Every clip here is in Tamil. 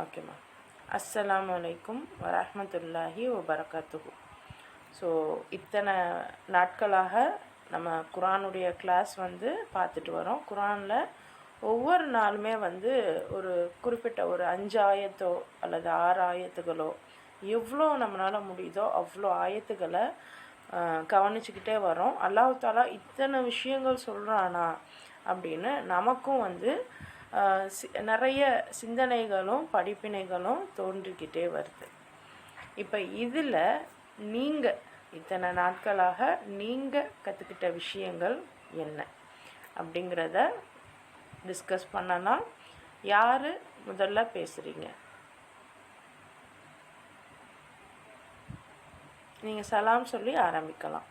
ஓகேம்மா. அஸ்ஸலாமு அலைக்கும் வரஹ்மத்துல்லாஹி வபரகாத்துஹு. ஸோ இத்தனை நாட்களாக நம்ம குரானுடைய கிளாஸ் பார்த்துட்டு வரோம். குரானில் ஒவ்வொரு நாளுமே ஒரு குறிப்பிட்ட ஒரு 5 ஆயத்தோ அல்லது 6 ஆயத்துகளோ எவ்வளோ நம்மளால் முடியுதோ அவ்வளோ ஆயத்துக்களை கவனிச்சுக்கிட்டே வரோம். அல்லாஹ் தாலா இத்தனை விஷயங்கள் சொல்கிறானா அப்படின்னு நமக்கும் நிறைய சிந்தனைகளும் படிப்பினைகளும் தோன்றிக்கிட்டே வருது. இப்போ இதில் நீங்கள் இத்தனை நாட்களாக நீங்கள் கற்றுக்கிட்ட விஷயங்கள் என்ன அப்படிங்கிறத டிஸ்கஸ் பண்ணலாம். யார் முதல்ல பேசுகிறீங்க? நீங்கள் சலாம் சொல்லி ஆரம்பிக்கலாம்.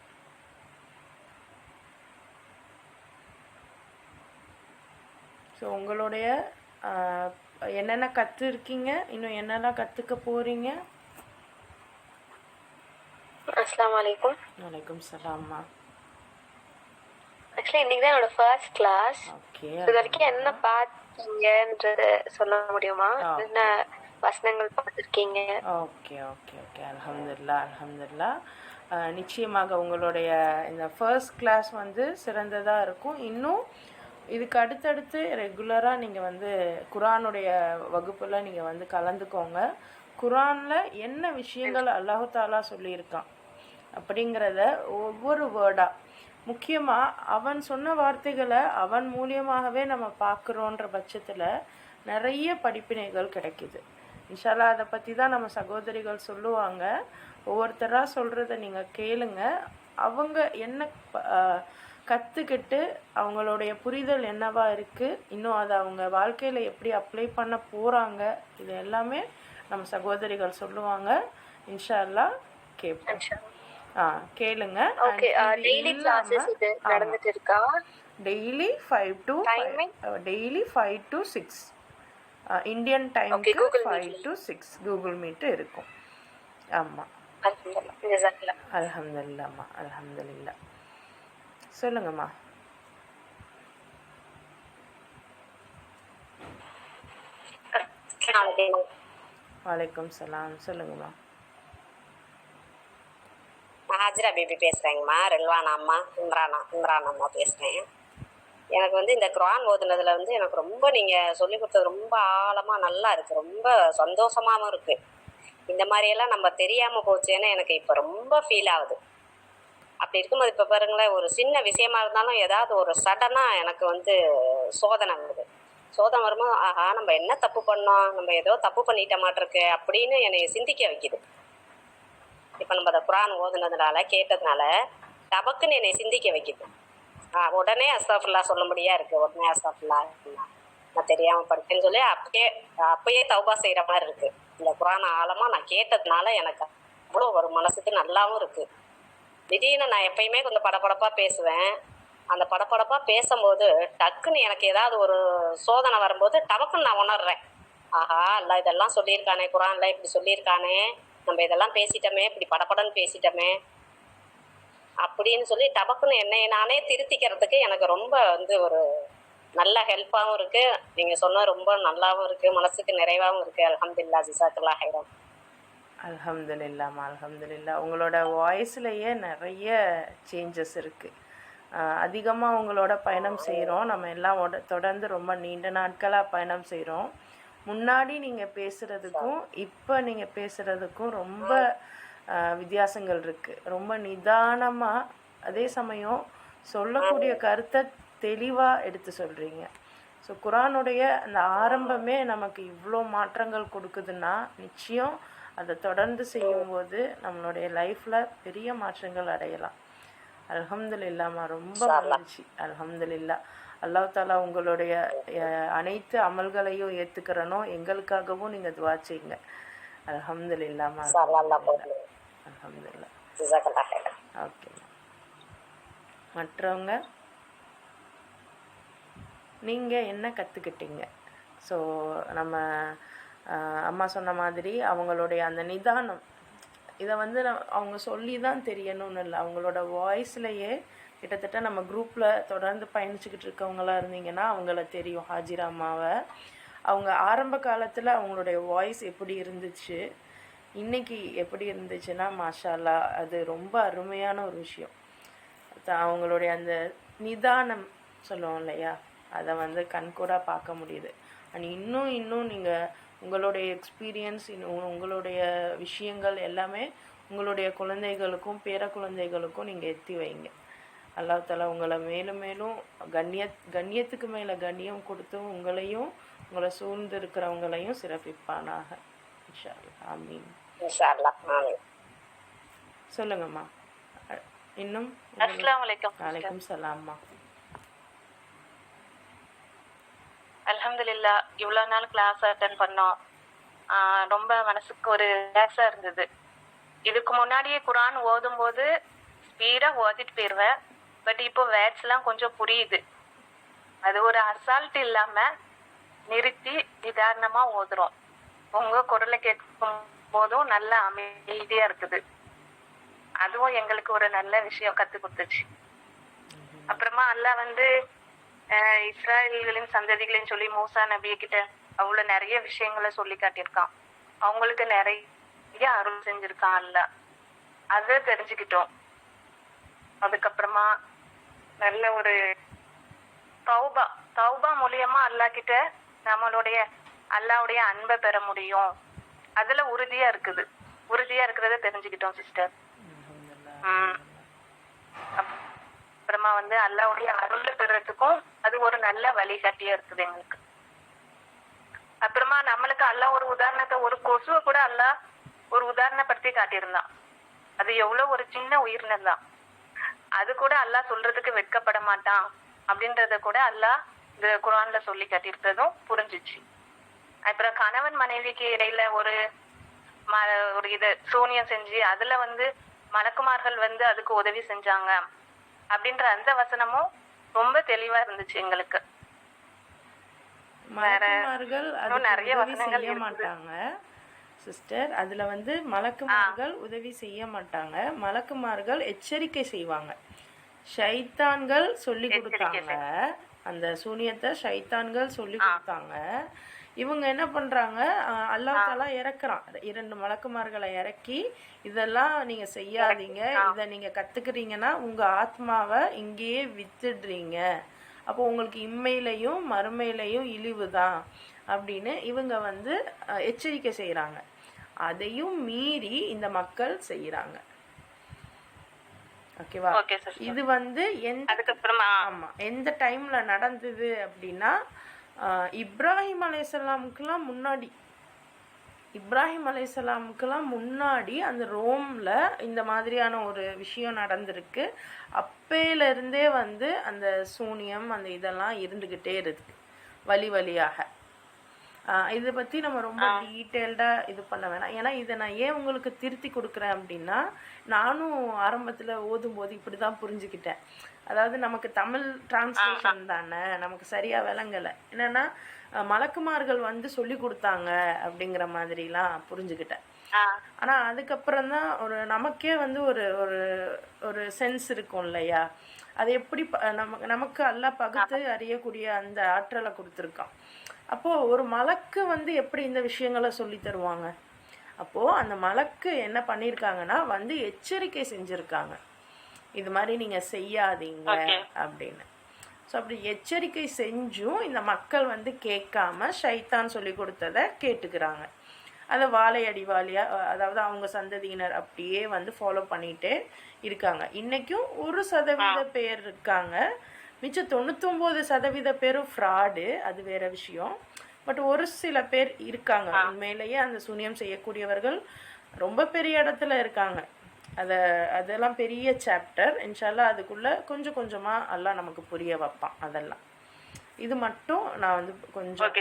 ஸோ உங்களுடைய என்னென்ன கற்றுருக்கீங்க, இன்னும் என்னெல்லாம் கற்றுக்க போகிறீங்க? அஸ்ஸலாமு அலைக்கும். வலைக்கும் சலாம்மா. ஆக்சுவலி இன்னைக்கு தான் என்னோட ஃபர்ஸ்ட் கிளாஸ். ஓகே. இது வரைக்கும் என்ன பார்த்தீங்கன்றது சொல்ல முடியுமா? என்ன வசனங்கள் பார்த்துருக்கீங்க? Okay okay okay. அல்ஹம்துலில்லாஹ். நிச்சயமாக உங்களுடைய இந்த ஃபர்ஸ்ட் கிளாஸ் சிறந்ததாக இருக்கும். இன்னும் இதுக்கு அடுத்தடுத்து ரெகுலராக நீங்கள் குரானுடைய வகுப்பில் நீங்கள் கலந்துக்கோங்க. குரானில் என்ன விஷயங்கள் அல்லாஹ் தாலா சொல்லியிருக்கான் அப்படிங்கிறத ஒவ்வொரு வேர்டாக, முக்கியமாக அவன் சொன்ன வார்த்தைகளை அவன் மூலியமாகவே நம்ம பார்க்குறோன்ற பட்சத்தில் நிறைய படிப்பினைகள் கிடைக்கிது. இன்ஷா அல்லாஹ் அதை பற்றி தான் நம்ம சகோதரிகள் சொல்லுவாங்க. ஒவ்வொருத்தராக சொல்கிறத நீங்கள் கேளுங்க. அவங்க என்ன கற்றுக்கிட்டு அவங்களுடைய புரிதல் என்னவா இருக்குது, இன்னும் அதை அவங்க வாழ்க்கையில் எப்படி அப்ளை பண்ண போகிறாங்க, இது எல்லாமே நம்ம சகோதரிகள் சொல்லுவாங்க. இன்ஷா அல்லாஹ் கேட்போம். கேளுங்க. டெய்லி 5 to 6 இந்தியன் டைமுக்கு 5 to 6 கூகுள் மீட் இருக்கும். ஆமாம். அல்ஹம்துலில்லாஹ்மா. அல்ஹம்துலில்லாஹ். சொல்லுங்கம்மா. வலைக்கும் சலாம். சொல்லுங்கம்மா. ஹாஜிரா பேபி பேசுகிறேங்கம்மா. ரெல்வானா அம்மா, இம்ரான் அம்மா பேசுகிறேன். எனக்கு இந்த குரான் ஓதுனதில் எனக்கு ரொம்ப நீங்கள் சொல்லிக் கொடுத்தது ரொம்ப ஆழமாக நல்லா இருக்குது. ரொம்ப சந்தோஷமாகவும் இருக்குது. இந்த மாதிரியெல்லாம் நம்ம தெரியாமல் போச்சேன்னு எனக்கு இப்போ ரொம்ப ஃபீல் ஆகுது. அப்படி இருக்கும்போது இப்போ பாருங்களேன், ஒரு சின்ன விஷயமா இருந்தாலும் ஏதாவது ஒரு சடனாக எனக்கு சோதனை வருது. சோதனை வரும்போது ஆஹா நம்ம என்ன தப்பு பண்ணோம், நம்ம ஏதோ தப்பு பண்ணிட்ட மாட்டிருக்கு அப்படின்னு என்னை சிந்திக்க வைக்குது. இப்போ நம்ம அதை குரான் ஓதுனதுனால கேட்டதுனால டபக்குன்னு என்னை சிந்திக்க வைக்குது. உடனே அஸ்தஃபிருல்லா சொல்ல முடியா இருக்குது. உடனே அஸ்தஃபிருல்லா நான் தெரியாமல் படித்தேன்னு சொல்லி அப்பயே தௌபா செய்கிற மாதிரி இருக்குது. இந்த குரான் ஆழமாக நான் கேட்டதுனால எனக்கு அவ்வளோ ஒரு மனசுக்கு நல்லாவும் இருக்குது. திடீர்னு நான் எப்பயுமே கொஞ்சம் படபடப்பாக பேசுவேன். அந்த படபடப்பாக பேசும்போது டக்குன்னு எனக்கு ஏதாவது ஒரு சோதனை வரும்போது டபக்குன்னு நான் உணர்றேன், ஆஹா அல்ல இதெல்லாம் சொல்லியிருக்கானே, குரானில் இப்படி சொல்லியிருக்கானே, நம்ம இதெல்லாம் பேசிட்டோமே, இப்படி படபடன்னு பேசிட்டோமே அப்படின்னு சொல்லி டபக்குன்னு என்னை நானே திருத்திக்கிறதுக்கு எனக்கு ரொம்ப ஒரு நல்ல ஹெல்ப்பாகவும் இருக்குது. நீங்கள் சொன்ன ரொம்ப நல்லாவும் இருக்குது, மனசுக்கு நிறைவாகவும் இருக்குது. அல்ஹம்துலில்லாஹ். ஜஸாக்கல்லாஹ் ஹைரன். அல்ஹம்துலில்லாஹ்மா. அல்ஹம்துலில்லாஹ். உங்களோட வாய்ஸ்லேயே நிறைய சேஞ்சஸ் இருக்குது. அதிகமாக உங்களோட பயணம் செய்கிறோம். நம்ம எல்லாம் தொடர்ந்து ரொம்ப நீண்ட நாட்களாக பயணம் செய்கிறோம். முன்னாடி நீங்கள் பேசுகிறதுக்கும் இப்போ நீங்கள் பேசுகிறதுக்கும் ரொம்ப வித்தியாசங்கள் இருக்குது. ரொம்ப நிதானமாக, அதே சமயம் சொல்லக்கூடிய கருத்தை தெளிவாக எடுத்து சொல்கிறீங்க. ஸோ குரானுடைய அந்த ஆரம்பமே நமக்கு இவ்வளோ மாற்றங்கள் கொடுக்குதுன்னா நிச்சயம் அதை தொடர்ந்து செய்யும்போது நம்மளுடைய லைஃப்பில் பெரிய மாற்றங்கள் அடையலாம். அல்ஹம்துலில்லாஹ்மா. ரொம்ப மகிழ்ச்சி. அல்ஹம்துலில்லாஹ். அல்லாஹ் தாலா உங்களுடைய அனைத்து அமல்களையும் ஏற்றுக்கிறனோ, எங்களுக்காகவும் நீங்கள் துவா செய்யுங்க. அல்ஹம்துலில்லாஹ்மா. அல்ஹம்துலில்லாஹ். ஓகே. மற்றவங்க நீங்கள் என்ன கற்றுக்கிட்டீங்க? ஸோ நம்ம அம்மா சொன்ன மாதிரி அவங்களுடைய அந்த நிதானம், இதை அவங்க சொல்லி தான் தெரியணும்னு இல்லை, அவங்களோட வாய்ஸ்லையே கிட்டத்தட்ட நம்ம குரூப்பில் தொடர்ந்து பயணிச்சுக்கிட்டு இருக்கவங்களா இருந்தீங்கன்னா அவங்கள தெரியும். ஹாஜிரா அம்மாவை அவங்க ஆரம்ப காலத்தில் அவங்களுடைய வாய்ஸ் எப்படி இருந்துச்சு, இன்னைக்கு எப்படி இருந்துச்சுன்னா மாஷா அல்லாஹ், அது ரொம்ப அருமையான ஒரு விஷயம். அவங்களுடைய அந்த நிதானம் சொல்லுவோம் இல்லையா, அதை வந்து கண்கூடாக பார்க்க முடியுது. அண்ட் இன்னும் நீங்கள் உங்களுடைய எக்ஸ்பீரியன்ஸ், உங்களுடைய விஷயங்கள் எல்லாமே உங்களுடைய குழந்தைகளுக்கும் பேர குழந்தைகளுக்கும் நீங்கள் எத்தி வைங்க. அல்லாஹ் தஆலா உங்களை மேலும் மேலும் கண்ணியத்துக்கு மேலே கண்ணியம் கொடுத்து உங்களையும் உங்களை சூழ்ந்து இருக்கிறவங்களையும் சிறப்பிப்பானாக. இன்ஷா அல்லாஹ். ஆமீன். இன்ஷா அல்லாஹ். ஆமீன். சொல்லுங்கம்மா. இன்னும் அஸ்ஸலாமு அலைக்கும். வலைக்கும் சலாம்மா. அல்ஹம்துலில்லாஹ், இவ்வளோ நாள் கிளாஸ் அட்டன் பண்ணோம். ரொம்ப மனசுக்கு ஒரு ரிலாக்ஸாக இருந்தது. இதுக்கு முன்னாடியே குரான் ஓதும்போது ஸ்பீடாக ஓதிட்டு போயிடுவேன். பட் இப்போ வேர்ட்ஸ்லாம் கொஞ்சம் புரியுது. அது ஒரு அசால்ட் இல்லாமல் நிறுத்தி நிதானமாக ஓதுறோம். உங்கள் குரலை கேட்கும் போதும் நல்ல அமைதியாக இருக்குது. அதுவும் எங்களுக்கு ஒரு நல்ல விஷயம் கற்றுக் கொடுத்துச்சு. அப்புறமா அல்லாஹ் வந்து இஸ்ராயல்களின் சந்ததிகளின்னு சொல்லி மூசா நபிய கிட்ட அவ்வளோ நிறைய விஷயங்களை சொல்லி காட்டியிருக்கான். அவங்களுக்கு நிறைய அருள் செஞ்சிருக்கான் அல்லாஹ். அதை தெரிஞ்சுக்கிட்டோம். அதுக்கப்புறமா நல்ல ஒரு தௌபா மூலியமா அல்லாஹ் கிட்ட நம்மளுடைய அல்லாஹ்வுடைய அன்பை பெற முடியும். அதுல உறுதியா இருக்கிறத தெரிஞ்சுக்கிட்டோம் சிஸ்டர். அப்புறமா வந்து அல்லாஹ்வுடைய அருளை பெறறதுக்கும் அது ஒரு நல்ல வழிகாட்டியா இருக்குது எங்களுக்கு. அப்புறமா நம்மளுக்கு அல்லாஹ் ஒரு உதாரணத்தை, ஒரு கொசுவை கூட அல்லாஹ் ஒரு உதாரணப்படுத்தி காட்டியிருந்தான். அது எவ்வளவு ஒரு சின்ன உயிரினம் தான். அது கூட அல்லாஹ் சொல்றதுக்கு வெட்கப்பட மாட்டான் அப்படின்றத கூட அல்லாஹ் இந்த குர்ஆன்ல சொல்லி காட்டியிருக்கிறதும் புரிஞ்சிச்சு. அப்புறம் கணவன் மனைவிக்கு இடையில ஒரு இது சூனியம் செஞ்சு அதுல வந்து மலக்குமார்கள் வந்து அதுக்கு உதவி செஞ்சாங்க அப்படின்ற அந்த வசனமும் ரொம்ப தெளிவா இருந்துச்சு எங்களுக்கு. மலக்குமார்கள் நிறைய உதவி வசனங்கள் செய்ய மாட்டாங்க சிஸ்டர். அதுல வந்து மலக்குமார்கள் உதவி செய்ய மாட்டாங்க. மலக்குமார்கள் எச்சரிக்கை செய்வாங்க. ஷைத்தான்கள் சொல்லி கொடுத்தாங்க. அந்த சூனியத்தை ஷைத்தான்கள் சொல்லி கொடுத்தாங்க. இவங்க என்ன பண்றாங்க, அல்லாஹ் தஆலா இறக்குறான் 2 மலக்குமார்களை இறக்கி, இதெல்லாம் நீங்க செய்யாதீங்க, இதை நீங்க கத்துக்கிறீங்கன்னா உங்க ஆத்மாவை இங்கேயே வித்துடுறீங்க, அப்போ உங்களுக்கு இம்மையிலையும் மறுமையிலையும் இழிவு தான் அப்படின்னு இவங்க வந்து எச்சரிக்கை செய்கிறாங்க. அதையும் மீறி இந்த மக்கள் செய்கிறாங்க. ஓகேவா? இது வந்து எந்த டைம்ல நடந்தது அப்படின்னா, இப்ராஹிம் அலைஹிஸ்ஸலாமுக்குலாம் முன்னாடி அந்த ரோம்ல இந்த மாதிரியான ஒரு விஷயம் நடந்திருக்கு. அப்பையிலிருந்தே வந்து அந்த சூனியம் அந்த இதெல்லாம் இருந்துகிட்டே இருக்கு வழியாக. இதை பற்றி நம்ம ரொம்ப டீட்டெயில்டாக இது பண்ண வேணாம். ஏன்னா இதை நான் ஏன் உங்களுக்கு திருத்தி கொடுக்குறேன் அப்படின்னா, நானும் ஆரம்பத்தில் ஓதும்போது இப்படி தான் புரிஞ்சுக்கிட்டேன். அதாவது நமக்கு தமிழ் டிரான்ஸ்லேஷன் தானே, நமக்கு சரியாக விளங்கலை. என்னென்னா மலக்குமார்கள் வந்து சொல்லி கொடுத்தாங்க அப்படிங்கிற மாதிரிலாம் புரிஞ்சுக்கிட்டேன். ஆனால் அதுக்கப்புறம் தான் நமக்கே வந்து ஒரு சென்ஸ் இருக்கும் இல்லையா, அது எப்படி நமக்கு எல்லாம் பகுத்து அறியக்கூடிய அந்த ஆற்றலை கொடுத்துருக்கான். அப்போது ஒரு மலக்கு வந்து எப்படி இந்த விஷயங்களை சொல்லி தருவாங்க? அப்போது அந்த மலக்கு என்ன பண்ணியிருக்காங்கன்னா வந்து எச்சரிக்கை செஞ்சுருக்காங்க, இது மாதிரி நீங்கள் செய்யாதீங்க அப்படின்னு. ஸோ அப்படி எச்சரிக்கை செஞ்சும் இந்த மக்கள் வந்து கேட்காம ஷைத்தான் சொல்லி கொடுத்ததை கேட்டுக்கிறாங்க. அதை வாழையடி வாலியாக, அதாவது அவங்க சந்ததியினர் அப்படியே வந்து ஃபாலோ பண்ணிகிட்டே இருக்காங்க. இன்றைக்கும் 1% பேர் இருக்காங்க, மிச்சம் 99% பேரும் ஃப்ராடு, அது வேற விஷயம். பட் ஒரு சில பேர் இருக்காங்க உண்மையிலேயே அந்த சூனியம் செய்யக்கூடியவர்கள் ரொம்ப பெரிய இடத்துல இருக்காங்க. அதெல்லாம் பெரிய சாப்டர். இன்ஷால்லா அதுக்குள்ளே கொஞ்சம் கொஞ்சமாக எல்லாம் நமக்கு புரிய வைப்பான். அதெல்லாம் இது மட்டும் நான் வந்து கொஞ்சம்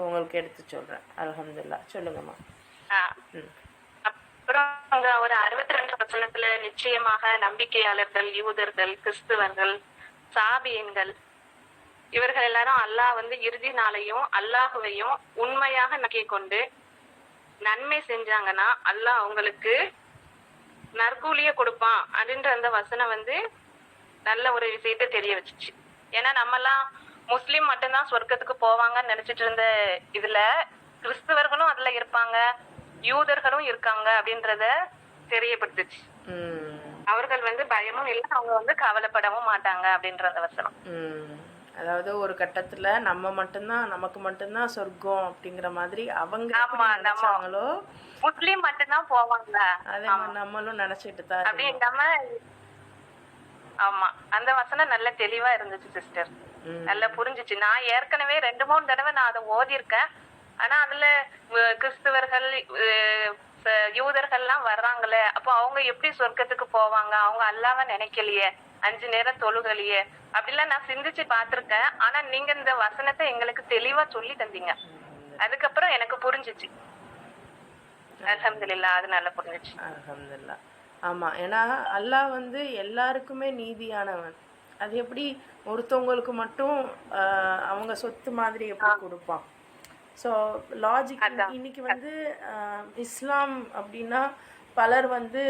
உங்களுக்கு எடுத்து சொல்கிறேன். அல்ஹம்துலில்லாஹ். சொல்லுங்கம்மா. அப்புறம் ஒரு 62 வசனத்துல நிச்சயமாக நம்பிக்கையாளர்கள், யூதர்கள், கிறிஸ்துவர்கள், சாபியன்கள் இவர்கள் எல்லாரும் அல்லாஹ் வந்து இறுதி நாளையும் அல்லாஹுவையும் உண்மையாக நம்பிக்கை கொண்டு நன்மை செஞ்சாங்கன்னா அல்லாஹ் அவங்களுக்கு நற்கூலிய கொடுப்பான் அப்படின்ற அந்த வசனம் வந்து நல்ல ஒரு விஷயத்தை தெரிய வச்சுச்சு. ஏன்னா நம்மலாம் முஸ்லீம் மட்டும்தான் சொர்க்கத்துக்கு போவாங்கன்னு நினைச்சிட்டு இருந்த இதுல கிறிஸ்தவர்களும் அதுல இருப்பாங்க, யூதர்களும் இருக்காங்க அப்படின்றத தெரியப்படுத்துச்சு. அவர்கள் வந்து பயமும் இல்லை, அவங்க கவலைப்படவும் மாட்டாங்க அப்படின்ற அந்த வசனம். அதாவது ஒரு கட்டத்துல நம்ம மட்டும்தான், நமக்கு மட்டும்தான் சொர்க்கம் அப்படிங்கிற மாதிரி அவங்க நினைச்சாங்களோ முஸ்லீம் மட்டும்தான் போவாங்க, அதே மாதிரி நம்மளும் நினைச்சிட்டு தான் அப்படி இல்லாம. ஆமா, அந்த வசனம் நல்ல தெளிவா இருந்துச்சு சிஸ்டர், நல்லா புரிஞ்சுச்சு. நான் ஏற்கனவே 2-3 தடவை நான் அதை ஓதிருக்கேன். ஆனா அதுல கிறிஸ்தவர்கள் யூதர்கள்லாம் வர்றாங்களே, அப்போ அவங்க எப்படி சொர்க்கத்துக்கு போவாங்க, அவங்க அல்லாஹ்வை நினைக்கலையே, 5 நேரம் தொழுகலையே, அப்படிலாம் நான் சிந்திச்சு பார்த்திருக்கேன். ஆனா நீங்க இந்த வசனத்தை எங்களுக்கு தெளிவா சொல்லி தந்தீங்க, அதுக்கப்புறம் எனக்கு புரிஞ்சிச்சு. அல்ஹம்துலில்லாஹ், அது நல்லா புரிஞ்சிச்சு. அல்ஹம்துலில்லாஹ். ஆமா, ஏன்னா அல்லாஹ் வந்து எல்லாருக்குமே நீதியானவன். அது எப்படி ஒருத்தவங்களுக்கு மட்டும் அவங்க சொத்து மாதிரி எப்படி கொடுப்பான்? ஸோ லாஜிக் இன்னைக்கு வந்து இஸ்லாம் அப்படின்னா பலர் வந்து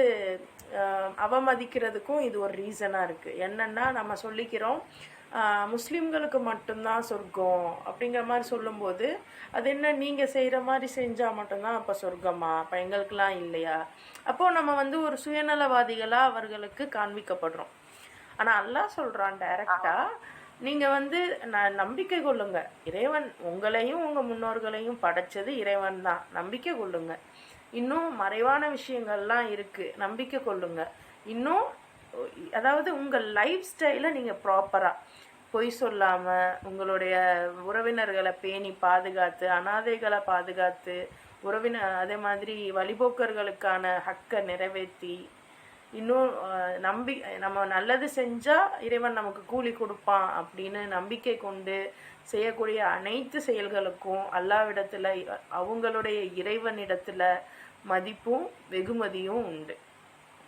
அவமதிக்கிறதுக்கும் இது ஒரு ரீசனாக இருக்குது. என்னென்னா நம்ம சொல்லிக்கிறோம் முஸ்லீம்களுக்கு மட்டும்தான் சொர்க்கம் அப்படிங்கிற மாதிரி சொல்லும்போது, அது என்ன நீங்கள் செய்கிற மாதிரி செஞ்சால் மட்டும்தான் அப்போ சொர்க்கமா, அப்போ எங்களுக்கெல்லாம் இல்லையா? அப்போது நம்ம வந்து ஒரு சுயநலவாதிகளாக அவர்களுக்கு காண்பிக்கப்படுறோம். ஆனால் அல்லாஹ் சொல்கிறான் டைரெக்டாக, நீங்கள் வந்து நம்பிக்கை கொள்ளுங்க, இறைவன் உங்களையும் உங்கள் முன்னோர்களையும் படைச்சது இறைவன் தான், நம்பிக்கை கொள்ளுங்க. இன்னும் மறைவான விஷயங்கள்லாம் இருக்குது, நம்பிக்கை கொள்ளுங்க. இன்னும் அதாவது உங்கள் லைஃப் ஸ்டைலை நீங்கள் ப்ராப்பராக பொய் சொல்லாமல் உங்களுடைய உறவினர்களை பேணி பாதுகாத்து, அனாதைகளை பாதுகாத்து, அதே மாதிரி வழிபோக்கர்களுக்கான ஹக்கை நிறைவேற்றி, இன்னும் நம்ம நல்லது செஞ்சால் இறைவன் நமக்கு கூலி கொடுப்பான் அப்படின்னு நம்பிக்கை கொண்டு செய்யக்கூடிய அனைத்து செயல்களுக்கும் அல்லாஹ்விடத்தில், அவங்களுடைய இறைவனிடத்தில் மதிப்பும் வெகுமதியும் உண்டு.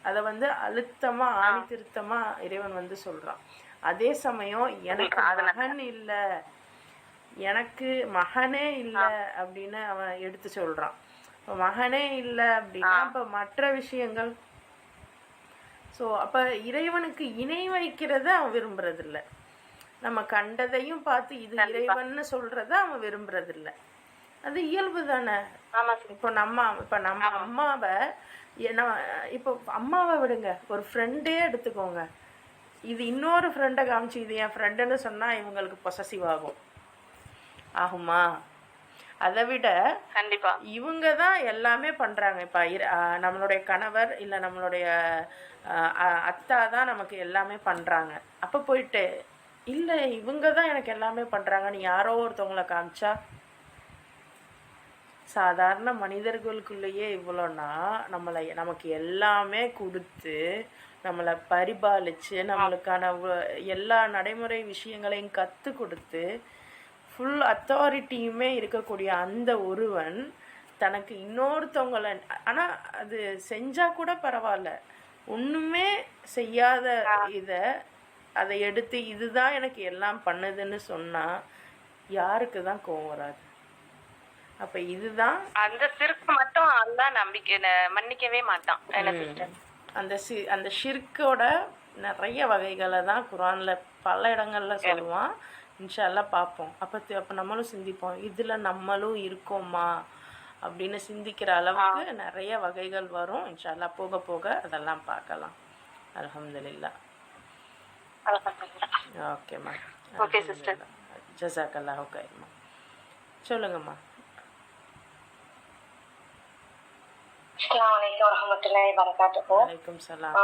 அதை வந்து அழுத்தமாக ஆணி திருத்தமாக இறைவன் வந்து சொல்கிறான். அதே சமயம் எனக்கு மகன் இல்லை, எனக்கு மகனே இல்லை அப்படின்னு அவன் எடுத்து சொல்கிறான். இப்போ மகனே இல்லை அப்படின்னா இப்போ மற்ற விஷயங்கள், ஸோ அப்போ இறைவனுக்கு இணை வைக்கிறத அவன் விரும்புறதில்ல. நம்ம கண்டதையும் பார்த்து இது இறைவன்னு சொல்கிறத அவன் விரும்புறதில்ல. அது இயல்பு தானே. இப்போ நம்ம அம்மாவை இப்போ அம்மாவை விடுங்க, ஒரு ஃப்ரெண்டே எடுத்துக்கோங்க. இது இன்னொரு ஃப்ரெண்டை காமிச்சு இது என் ஃப்ரெண்டுன்னு சொன்னால் இவங்களுக்கு பொசசிவ் ஆகுமா? அதை விட கண்டிப்பாக இவங்க தான் எல்லாமே பண்ணுறாங்க. இப்போ நம்மளுடைய கணவர் இல்லை நம்மளுடைய அத்தா தான் நமக்கு எல்லாமே பண்ணுறாங்க. அப்போ போயிட்டு இல்லை இவங்க தான் எனக்கு எல்லாமே பண்ணுறாங்கன்னு யாரோ ஒருத்தவங்களை காமிச்சா, சாதாரண மனிதர்களுக்குள்ளேயே இவ்வளோன்னா நமக்கு எல்லாமே கொடுத்து நம்மளை பரிபாலித்து நம்மளுக்கான எல்லா நடைமுறை விஷயங்களையும் கற்றுக் கொடுத்து ஃபுல் அத்தாரிட்டியுமே இருக்கக்கூடிய அந்த ஒருவன் தனக்கு இன்னொருத்தவங்களை, ஆனால் அது செஞ்சால் கூட பரவாயில்ல, ஒன்றுமே செய்யாத அதை எடுத்து இதுதான் எனக்கு எல்லாம் பண்ணுதுன்னு சொன்னால் யாருக்கு தான் கோவம் வராது? அப்ப இதுதான் அந்த சிறுக்கு மட்டும் அல்லாஹ் மன்னிக்கவே மாட்டான். அந்த ஷிர்க்கோட நிறைய வகைகளை தான் குர்ஆன்ல பல இடங்கள்ல சொல்லுவான். இன்ஷா அல்லாஹ் பார்ப்போம். அப்போ நம்மளும் சிந்திப்போம், இதுல நம்மளும் இருக்கோமா அப்படின்னு சிந்திக்கிற அளவுக்கு நிறைய வகைகள் வரும். இன்ஷா அல்லாஹ் போக போக அதெல்லாம் பார்க்கலாம். அல்ஹம்துலில்லாஹ். ஓகேம்மா. ஓகே சிஸ்டர், ஜஸாக்கல்லாஹு கைர்மா. சொல்லுங்கம்மா. அஸ்ஸலாமு அலைக்கும் வரஹ்மத்துல்லாஹி வபரகாத்துஹு. வலைக்கும் சலாம்.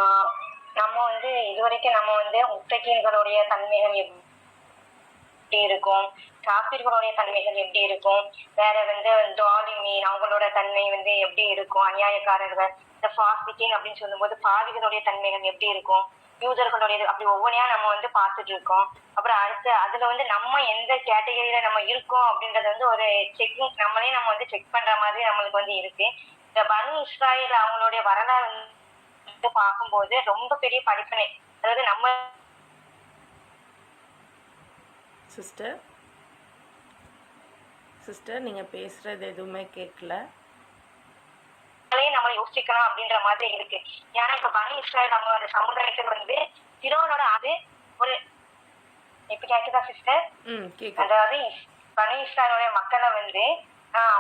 நம்ம வந்து இதுவரைக்கும் நம்ம வந்து முத்தகீன்களுடைய தன்மைகள் எப்படி இருக்கும், காஃபிர்களுடைய தன்மைகள் எப்படி இருக்கும், வேற வந்து தாலிமீன் அவங்களோட தன்மை வந்து எப்படி இருக்கும், அநியாயக்காரர்கள், இந்த ஃபாசிகின் அப்படின்னு சொல்லும்போது பாவிகளுடைய தன்மைகள் எப்படி இருக்கும், யூதர்களுடைய, அப்படி ஒவ்வொன்றையா நம்ம வந்து பார்த்துட்டு இருக்கோம். அப்புறம் அடுத்து அதுல வந்து நம்ம எந்த கேட்டகரியில நம்ம இருக்கோம் அப்படின்றது வந்து ஒரு செக்கிங், நம்மளே நம்ம வந்து செக் பண்ற மாதிரி நம்மளுக்கு வந்து இருக்கு. இந்த பனு இஸ்ராயேல் அவங்களுடைய வரலாறு வந்து பார்க்கும்போது ரொம்ப பெரிய படிப்பினை. அதாவது நம்ம சிஸ்டர் நீங்க பேசுறது எதுவுமே கேட்கல. நம்ம யோசிக்கலாம் அப்படின்ற மாதிரி இருக்கு. ஏன்னா இப்ப பனு இஸ்ராயேல் அவங்களோட சமுதாயத்துக்கு வந்து ஃபிரௌனோட அது ஒரு இப்ப கேக்குதா சிஸ்டர்? கேட்குது. அதாவது பனு இஸ்ராயலுடைய மக்களை வந்து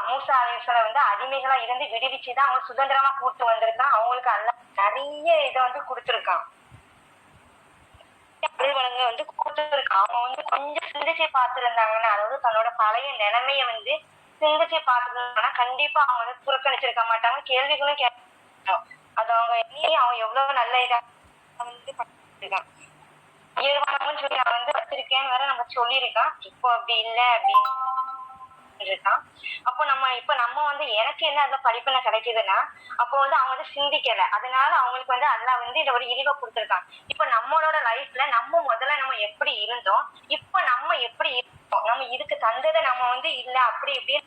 மூசா அலைஹிஸ்ஸலாம் வந்து அடிமைகளா இருந்து விடுவிச்சுதான் அவங்க சுதந்திரமா கூட்டு வந்திருக்கான். அவங்களுக்கு அல்லாஹ் நிறைய இதை வந்து கொடுத்துருக்கான், வளங்க வந்து கொடுத்துருக்கான். அவங்க வந்து கொஞ்சம் சிந்திச்சு பார்த்துருந்தாங்கன்னா, அதாவது தன்னோட பழைய நிலைமைய வந்து சிந்திச்சு பார்த்துருந்தாங்கன்னா கண்டிப்பா அவங்க வந்து புறக்கணிச்சிருக்க மாட்டாங்க, கேள்விகளும் கேட்க. அது அவங்க அவன் எவ்வளவு நல்ல இதா வந்து பண்ணிருக்கான், உயர்வானவன்னு சொல்லி நான் வந்து வச்சிருக்கேன்னு வேற நம்ம சொல்லியிருக்கான். இப்போ அப்படி இல்லை அப்படின்னு இருக்கான். அப்போ நம்ம வந்து எனக்கு என்ன அந்த படிப்புல கிடைக்குதுன்னா, அப்போ வந்து அவங்க வந்து சிந்திக்கல, அதனால அவங்களுக்கு வந்து அல்லாஹ் வந்து இதை ஒரு இழிவை கொடுத்துருக்கான். இப்ப நம்மளோட லைஃப்ல முதல்ல நம்ம எப்படி இருந்தோம், இப்ப நம்ம எப்படி இருக்கோம், நம்ம இதுக்கு தந்ததை நம்ம வந்து இல்ல அப்படி இப்படி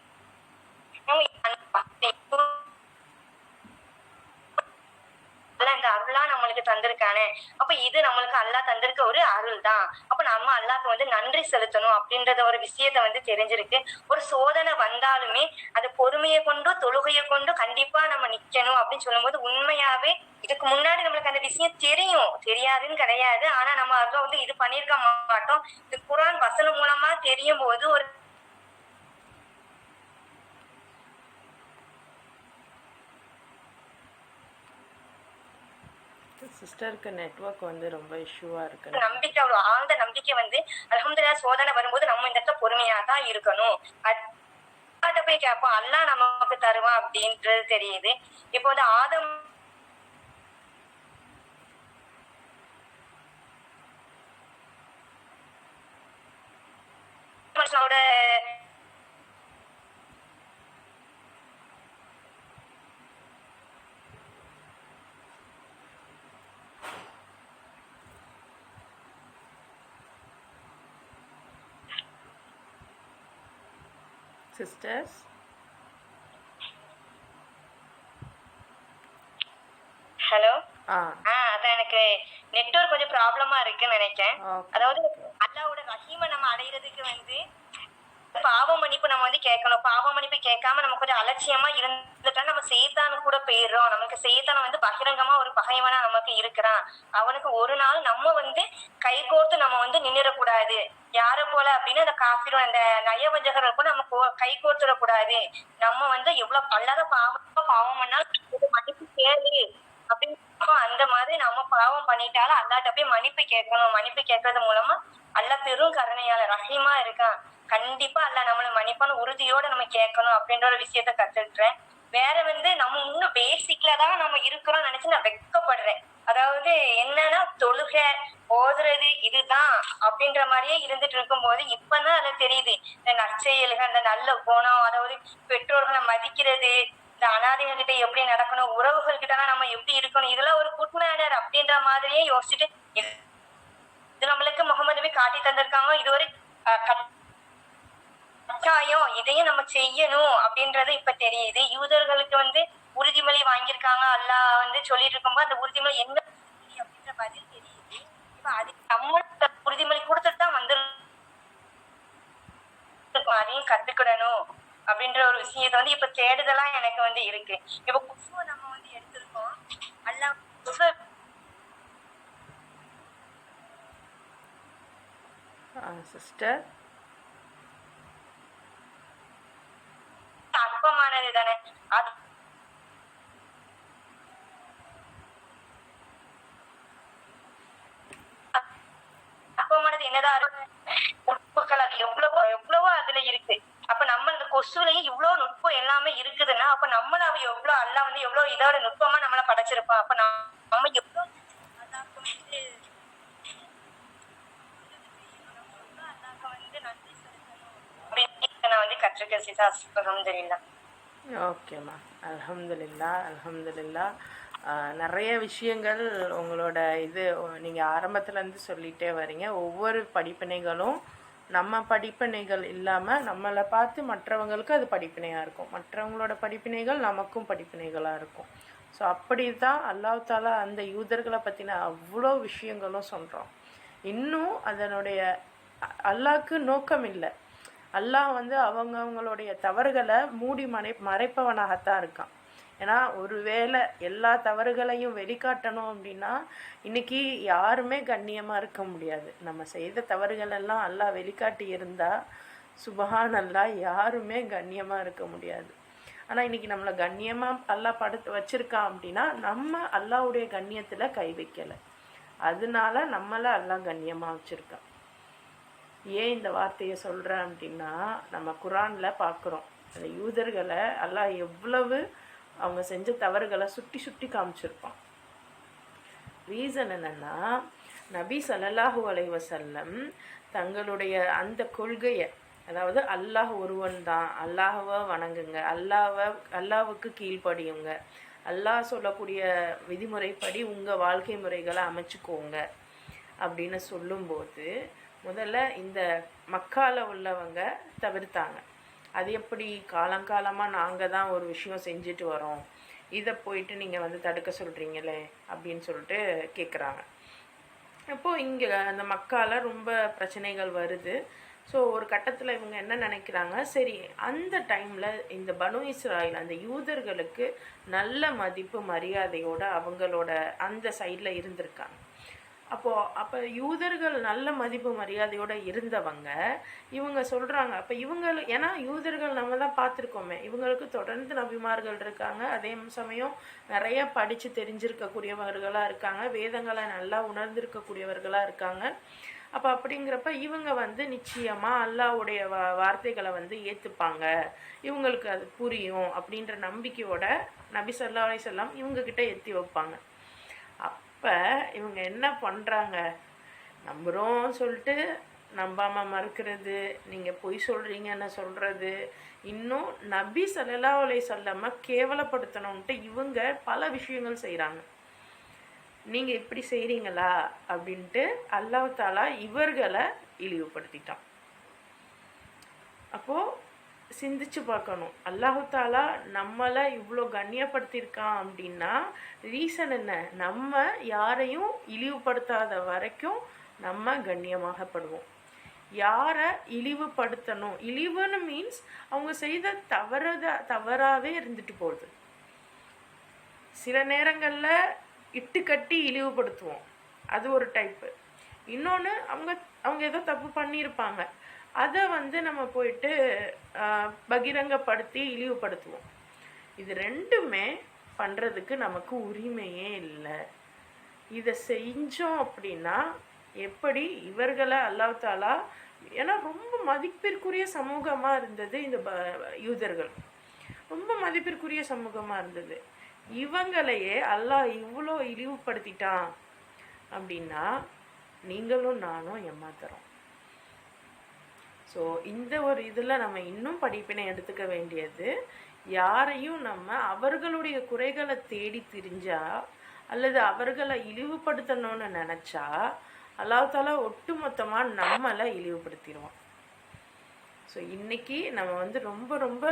இந்த அருளா நம்மளுக்கு தந்திருக்கானே, அப்ப இது நம்மளுக்கு அல்லாஹ் தந்திருக்க ஒரு அருள் தான். அப்ப நம்ம அல்லாஹ்க்கு வந்து நன்றி செலுத்தணும் அப்படின்றத ஒரு விஷயத்த வந்து தெரிஞ்சிருக்கு. ஒரு சோதனை வந்தாலுமே அது பொறுமையை கொண்டு தொழுகையை கொண்டு கண்டிப்பா நம்ம நிக்கணும் அப்படின்னு சொல்லும் போது, உண்மையாவே இதுக்கு முன்னாடி நம்மளுக்கு அந்த விஷயம் தெரியும், தெரியாதுன்னு கிடையாது. ஆனா நம்ம அதுல வந்து இது பண்ணிருக்க மாட்டோம். இது குர்ஆன் வசனம் மூலமா தெரியும் போது ஒரு சிஸ்டருக்கு நெட்வொர்க் வந்து ரொம்ப இஷ்யூவா இருக்கு. நம்பிக்கை, அவ்வளவு ஆழ்ந்த நம்பிக்கை வந்து அல்ஹம்துலில்லாஹ் சோதனை வரும்போது நம்ம இந்த இடத்துல பொறுமையா தான் இருக்கணும். அல்லாஹ்ட்ட போய் கேட்போம், அல்லாஹ் நமக்கு தருவான் அப்படின்றது தெரியுது. இப்போ வந்து ஆதம் மனுஷனோட சிஸ்டர்ஸ் ஹலோ அதான் எனக்கு நெட்வொர்க் கொஞ்சம் ப்ராப்ளமா இருக்குன்னு நினைக்கிறேன். அதாவது அல்லாஹ்வோட ரஹீமை நம்ம அடையிறதுக்கு வந்து பாவ மன்னிப்பு நம்ம வந்து கேட்கணும். பாவ மன்னிப்பு கேட்காம நம்ம கொஞ்சம் அலட்சியமா இருந்துட்டா நம்ம சேத்தானு கூட போயிடுறோம். நமக்கு சேத்தான வந்து பகிரங்கமா ஒரு பகைவனா நமக்கு இருக்கிறான். அவனுக்கு ஒரு நாள் நம்ம வந்து கை கோர்த்து நம்ம வந்து நின்னுடக்கூடாது. யார போல அப்படின்னு அந்த காஃபிரும் அந்த நயவஞ்சகர்கள் கூட நம்ம கை கோர்த்துடக்கூடாது. நம்ம வந்து எவ்வளவு பல்லாத பாவம் பண்ணாலும் மன்னிப்பு கேளு அப்படின்னு அந்த மாதிரி நம்ம பாவம் பண்ணிட்டாலும் அல்லாஹ்ட்ட போய் மன்னிப்பு கேட்கணும். மன்னிப்பு கேட்கறது மூலமா அல்லாஹ் பெரும் கருணையால ரஹீமா இருக்கான். கண்டிப்பா அல்லாஹ் நம்மள மன்னிப்பான்னு உறுதியோட நம்ம கேட்கணும் அப்படின்ற ஒரு விஷயத்த கத்துக்கிட்டேன். வேற வந்து நம்ம இன்னும் பேசிக்ல தான் நம்ம இருக்கிறோம் நினைச்சு நான் வெட்கப்படுறேன். அதாவது என்னன்னா தொழுகை ஓதுறது இதுதான் அப்படின்ற மாதிரியே இருந்துட்டு இருக்கும் போது இப்பதான் அது தெரியுது, இந்த நற்செயல்கள், அந்த நல்ல குணம், அதாவது பெற்றோர்களை மதிக்கிறது, இந்த அனாதைகள் கிட்ட எப்படி நடக்கணும், உறவுகள் கிட்ட நம்ம எப்படி இருக்கணும், இதெல்லாம் ஒரு குட் மேனர் அப்படின்ற மாதிரியே யோசிச்சுட்டு இது நம்மளுக்கு முகமது நபி காட்டி தந்திருக்காங்க. இது ஒரு கட்டாயம், இதையும் நம்ம செய்யணும் அப்படின்றது இப்ப தெரியுது. யூதர்களுக்கு வந்து உறுதிமொழி வாங்கியிருக்காங்க, அல்லாஹ் வந்து சொல்லிட்டு இருக்கும்போது அந்த உறுதிமொழி என்ன அப்படின்ற பதில் தெரியுது. இப்ப அது நம்ம உறுதிமொழி கொடுத்துட்டு தான் வந்து அதையும் கத்துக்கிடணும் அப்படின்ற ஒரு விஷயத்த வந்து இப்ப தேடுதலா எனக்கு வந்து இருக்கு. இப்ப குஃபுவ நம்ம வந்து எடுத்திருக்கோம். அல்லாஹ் சிஸ்டர் அற்பமானது தானே. அது அற்பமானது என்னதான் உட்புக்கள் அது எவ்வளவோ அதுல இருக்கு. அப்ப நம்ம இந்த கொசுலயும் இவ்வளவு நுட்பம் எல்லாமே இருக்குதுன்னா அப்ப நம்மள அவ எவ்வளவு அல்லாஹ் வந்து எவ்வளவு இதோட நுட்பமா நம்மள படைச்சிருப்பான். அப்ப நம்ம எவ்வளவு கற்றுக்க சீதா. அல்ஹம்துலில்லாஹ். ஓகேம்மா, அல்ஹம்துலில்லாஹ் அல்ஹம்துலில்லாஹ். நிறைய விஷயங்கள் உங்களோட இது நீங்கள் ஆரம்பத்துலேருந்து சொல்லிகிட்டே வரீங்க. ஒவ்வொரு படிப்பினைகளும் நம்ம படிப்பினைகள் இல்லாமல் நம்மளை பார்த்து மற்றவங்களுக்கு அது படிப்பினையாக இருக்கும், மற்றவங்களோட படிப்பினைகள் நமக்கும் படிப்பினைகளாக இருக்கும். ஸோ அப்படி தான் அல்லாஹ் தாலா அந்த யூதர்களை பற்றின அவ்வளோ விஷயங்களும் சொல்கிறோம். இன்னும் அதனுடைய அல்லாஹ்க்கு நோக்கம் இல்லை. அல்லாஹ் வந்து அவங்களுடைய தவறுகளை மூடி மறைப்பவனாகத்தான் இருக்கான். ஏன்னா ஒருவேளை எல்லா தவறுகளையும் வெளிக்காட்டணும் அப்படின்னா இன்னைக்கு யாருமே கண்ணியமாக இருக்க முடியாது. நம்ம செய்த தவறுகள் எல்லாம் அல்லாஹ் வெளிக்காட்டி இருந்தால் சுபஹானல்லாஹ் யாருமே கண்ணியமாக இருக்க முடியாது. ஆனால் இன்னைக்கு நம்மளை கண்ணியமாக அல்லாஹ் படுத்து வச்சிருக்கான் அப்படின்னா நம்ம அல்லாஹ்வுடைய கண்ணியத்தில் கை வைக்கலை, அதனால நம்மளை அல்லாஹ் கண்ணியமாக வச்சுருக்கான். ஏன் இந்த வார்த்தையை சொல்கிறேன் அப்படின்னா, நம்ம குரானில் பார்க்குறோம் அந்த யூதர்களை அல்லாஹ் எவ்வளவு அவங்க செஞ்ச தவறுகளை சுட்டி சுட்டி காமிச்சிருப்பான். ரீசன் என்னென்னா, நபி ஸல்லல்லாஹு அலைஹி வஸல்லம் தங்களுடைய அந்த கொள்கையை, அதாவது அல்லாஹ் ஒருவன் தான், அல்லாஹ்வை வணங்குங்க, அல்லாஹ்வுக்கு கீழ்ப்படியுங்க, அல்லாஹ் சொல்லக்கூடிய விதிமுறைப்படி உங்கள் வாழ்க்கை முறைகளை அமைச்சுக்கோங்க அப்படின்னு சொல்லும்போது முதல்ல இந்த மக்கால உள்ளவங்க தவிர்த்தாங்க. அது எப்படி காலங்காலமாக நாங்கள் தான் ஒரு விஷயம் செஞ்சுட்டு வரோம், இதை போயிட்டு நீங்கள் வந்து தடுக்க சொல்கிறீங்களே அப்படின்னு சொல்லிட்டு கேட்குறாங்க. அப்போது இங்கே அந்த மக்கால ரொம்ப பிரச்சனைகள் வருது. ஸோ ஒரு கட்டத்தில் இவங்க என்ன நினைக்கிறாங்க, சரி அந்த டைமில் இந்த பனு இஸ்ராயில் அந்த யூதர்களுக்கு நல்ல மதிப்பு மரியாதையோடு அவங்களோட அந்த சைடில் இருந்திருக்காங்க. அப்போ யூதர்கள் நல்ல மதிப்பு மரியாதையோடு இருந்தவங்க இவங்க சொல்கிறாங்க. அப்போ ஏன்னா யூதர்கள் நம்ம தான் பார்த்துருக்கோமே, இவங்களுக்கு தொடர்ந்து நபிமார்கள் இருக்காங்க, அதே சமயம் நிறைய படித்து தெரிஞ்சிருக்கக்கூடியவர்களாக இருக்காங்க, வேதங்களை நல்லா உணர்ந்திருக்கக்கூடியவர்களாக இருக்காங்க. அப்போ அப்படிங்கிறப்ப இவங்க வந்து நிச்சயமாக அல்லாஹ்வுடைய வார்த்தைகளை வந்து ஏற்றுப்பாங்க, இவங்களுக்கு அது புரியும் அப்படின்ற நம்பிக்கையோட நபி ஸல்லல்லாஹு அலைஹி வஸல்லம் இவங்கக்கிட்ட ஏற்றி வைப்பாங்க. அப்போ இவங்க என்ன பண்ணுறாங்க, நம்புகிறோம் சொல்லிட்டு நம்பாமல் மறுக்கிறது, நீங்கள் பொய் சொல்கிறீங்கன்னு சொல்கிறது, இன்னும் நபி ஸல்லல்லாஹு அலைஹி வஸல்லம் கேவலப்படுத்தணுன்ட்டு இவங்க பல விஷயங்கள் செய்கிறாங்க. நீங்கள் இப்படி செய்கிறீங்களா அப்படின்ட்டு அல்லாஹ் தாலா இவர்களை இழிவுபடுத்திட்டான். அப்போது சிந்திச்சு பார்க்கணும், அல்லாஹ் தாலா நம்மளை இவ்வளோ கண்ணியப்படுத்தியிருக்கான் அப்படின்னா ரீசன் என்ன, நம்ம யாரையும் இழிவுபடுத்தாத வரைக்கும் நம்ம கண்ணியமாகப்படுவோம். யாரை இழிவுபடுத்தணும், இழிவுன்னு மீன்ஸ் அவங்க செய்த தவறாகவே இருந்துட்டு போகுது. சில நேரங்களில் இட்டு கட்டி இழிவுபடுத்துவோம், அது ஒரு டைப்பு. இன்னொன்று அவங்க ஏதோ தப்பு பண்ணியிருப்பாங்க, அதை வந்து நம்ம போயிட்டு பகிரங்கப்படுத்தி இழிவுபடுத்துவோம். இது ரெண்டுமே பண்ணுறதுக்கு நமக்கு உரிமையே இல்லை. இதை செஞ்சோம் அப்படின்னா எப்படி இவர்களை அல்லாஹ் தாலா, ஏன்னா ரொம்ப மதிப்பிற்குரிய சமூகமாக இருந்தது இந்த யூதர்கள், ரொம்ப மதிப்பிற்குரிய சமூகமாக இருந்தது. இவங்களையே அல்லாஹ் இவ்வளோ இழிவுபடுத்திட்டான் அப்படின்னா நீங்களும் நானும் ஏமாத்துறோம். ஸோ இந்த ஒரு இதில் நம்ம இன்னும் படிப்பினை எடுத்துக்க வேண்டியது, யாரையும் நம்ம அவர்களுடைய குறைகளை தேடி திரிஞ்சா அல்லது அவர்களை இழிவுபடுத்தணும்னு நினச்சா அல்லாஹ் தாலா ஒட்டுமொத்தமாக நம்மளை இழிவுபடுத்திடுவோம். ஸோ இன்றைக்கி நம்ம வந்து ரொம்ப ரொம்ப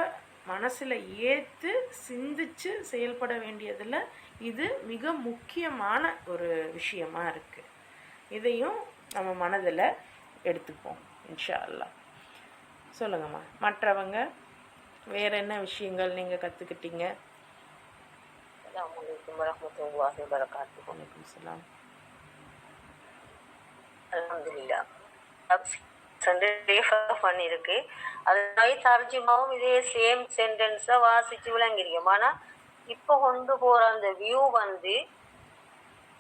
மனசில் ஏற்று சிந்திச்சு செயல்பட வேண்டியதில் இது மிக முக்கியமான ஒரு விஷயமா இருக்குது. இதையும் நம்ம மனதில் எடுத்துப்போம் இன்ஷா அல்லாஹ். சொல்லுங்கம்மா, மற்றவங்க வேறு என்ன விஷயங்கள் நீங்கள் கற்றுக்கிட்டீங்க? அஸ்ஸலாமு வரஹ்மத்துல்லாஹி வபரகாத்துஹு. வலைக்கும் சலாம். அல்ஹம்துலில்லாஹ். பண்ணியிருக்கு, அதனால தர்ஜுமாவும் இதே சேம் சென்டென்ஸை வாசித்து விளங்கிருக்கோம். ஆனால் இப்போ கொண்டு போகிற அந்த வியூ வந்து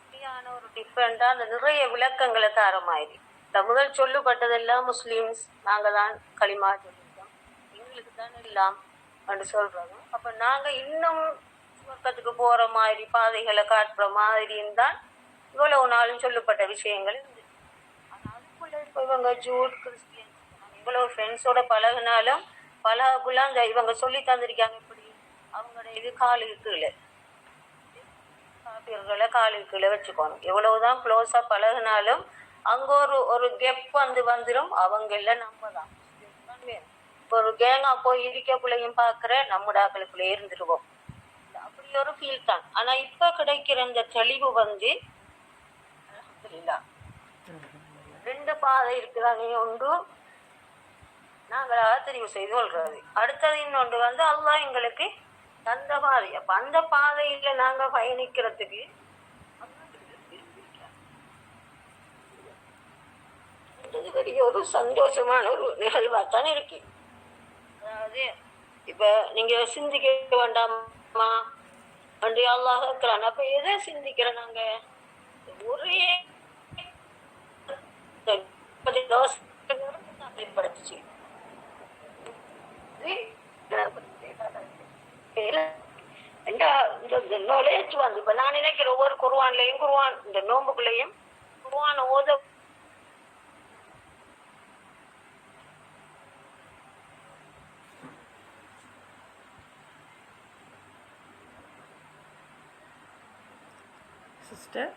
சரியான ஒரு டிஃப்ரெண்ட்டாக அந்த நிறைய விளக்கங்களை தர மாதிரி. இந்த முதல் சொல்லப்பட்டதெல்லாம் முஸ்லீம்ஸ் நாங்கள் தான் களிமா சொல்லியிருக்கோம், எங்களுக்கு தான் எல்லாம் அப்படின்னு சொல்கிறோம். அப்போ நாங்கள் இன்னும் சுவர்க்கத்துக்கு போகிற மாதிரி பாதைகளை காட்டுற மாதிரியும் தான் இவ்வளவு நாளும் சொல்லப்பட்ட விஷயங்கள் இருந்துச்சு. ஆனால் அதுக்குள்ளே இப்போ இவங்க ஜூட் கிறிஸ்டியன்ஸ் இவ்வளவு ஃப்ரெண்ட்ஸோட பழகினாலும் பழகுள்ள அந்த இவங்க சொல்லி தந்திருக்காங்க, இப்படி அவங்களோட இது காலுக்கு கீழே காப்பீர்களை காலுக்கு கீழே வச்சுக்கணும். எவ்வளவுதான் க்ளோஸாக பழகினாலும் அங்கே ஒரு கெப் வந்துடும். அவங்க எல்லாம் நம்ம தான் வேணும். இப்போ ஒரு கேங்காக போய் இருக்கக்குள்ளையும் பார்க்குற நம்முடைய ஆக்களுக்குள்ளே இருந்துருவோம், அப்படி ஒரு ஃபீல் தான். ஆனால் இப்போ கிடைக்கிற இந்த தெளிவு வந்து அல்ஹம்துலில்லாஹ் ரெண்டு பாதை இருக்கிறாங்க. ஒன்று நாங்களாக தெரிவு செய்து கொள்றது, அடுத்தது இன்னொன்று வந்து அல்லாஹ் எங்களுக்கு அந்த மாதிரி அப்ப அந்த பாதையில நாங்க பயணிக்கிறதுக்கு இது பெரிய ஒரு சந்தோஷமான ஒரு நிகழ்வாத்தான் இருக்கு. அதாவது இப்ப நீங்க சிந்திக்க வேண்டாமா அன்றி அல்லாஹ் இருக்கிறான். அப்ப எதை சிந்திக்கிறோம் நாங்க? ஒரே படுத்துச்சு இந்த நாலேஜ் வந்து இப்ப நான் நினைக்கிற ஒவ்வொரு குர்ஆன்லயும் குர்ஆன் இந்த நோம்புக்குள்ளேயும் குர்ஆன் ஓத சிஸ்டர்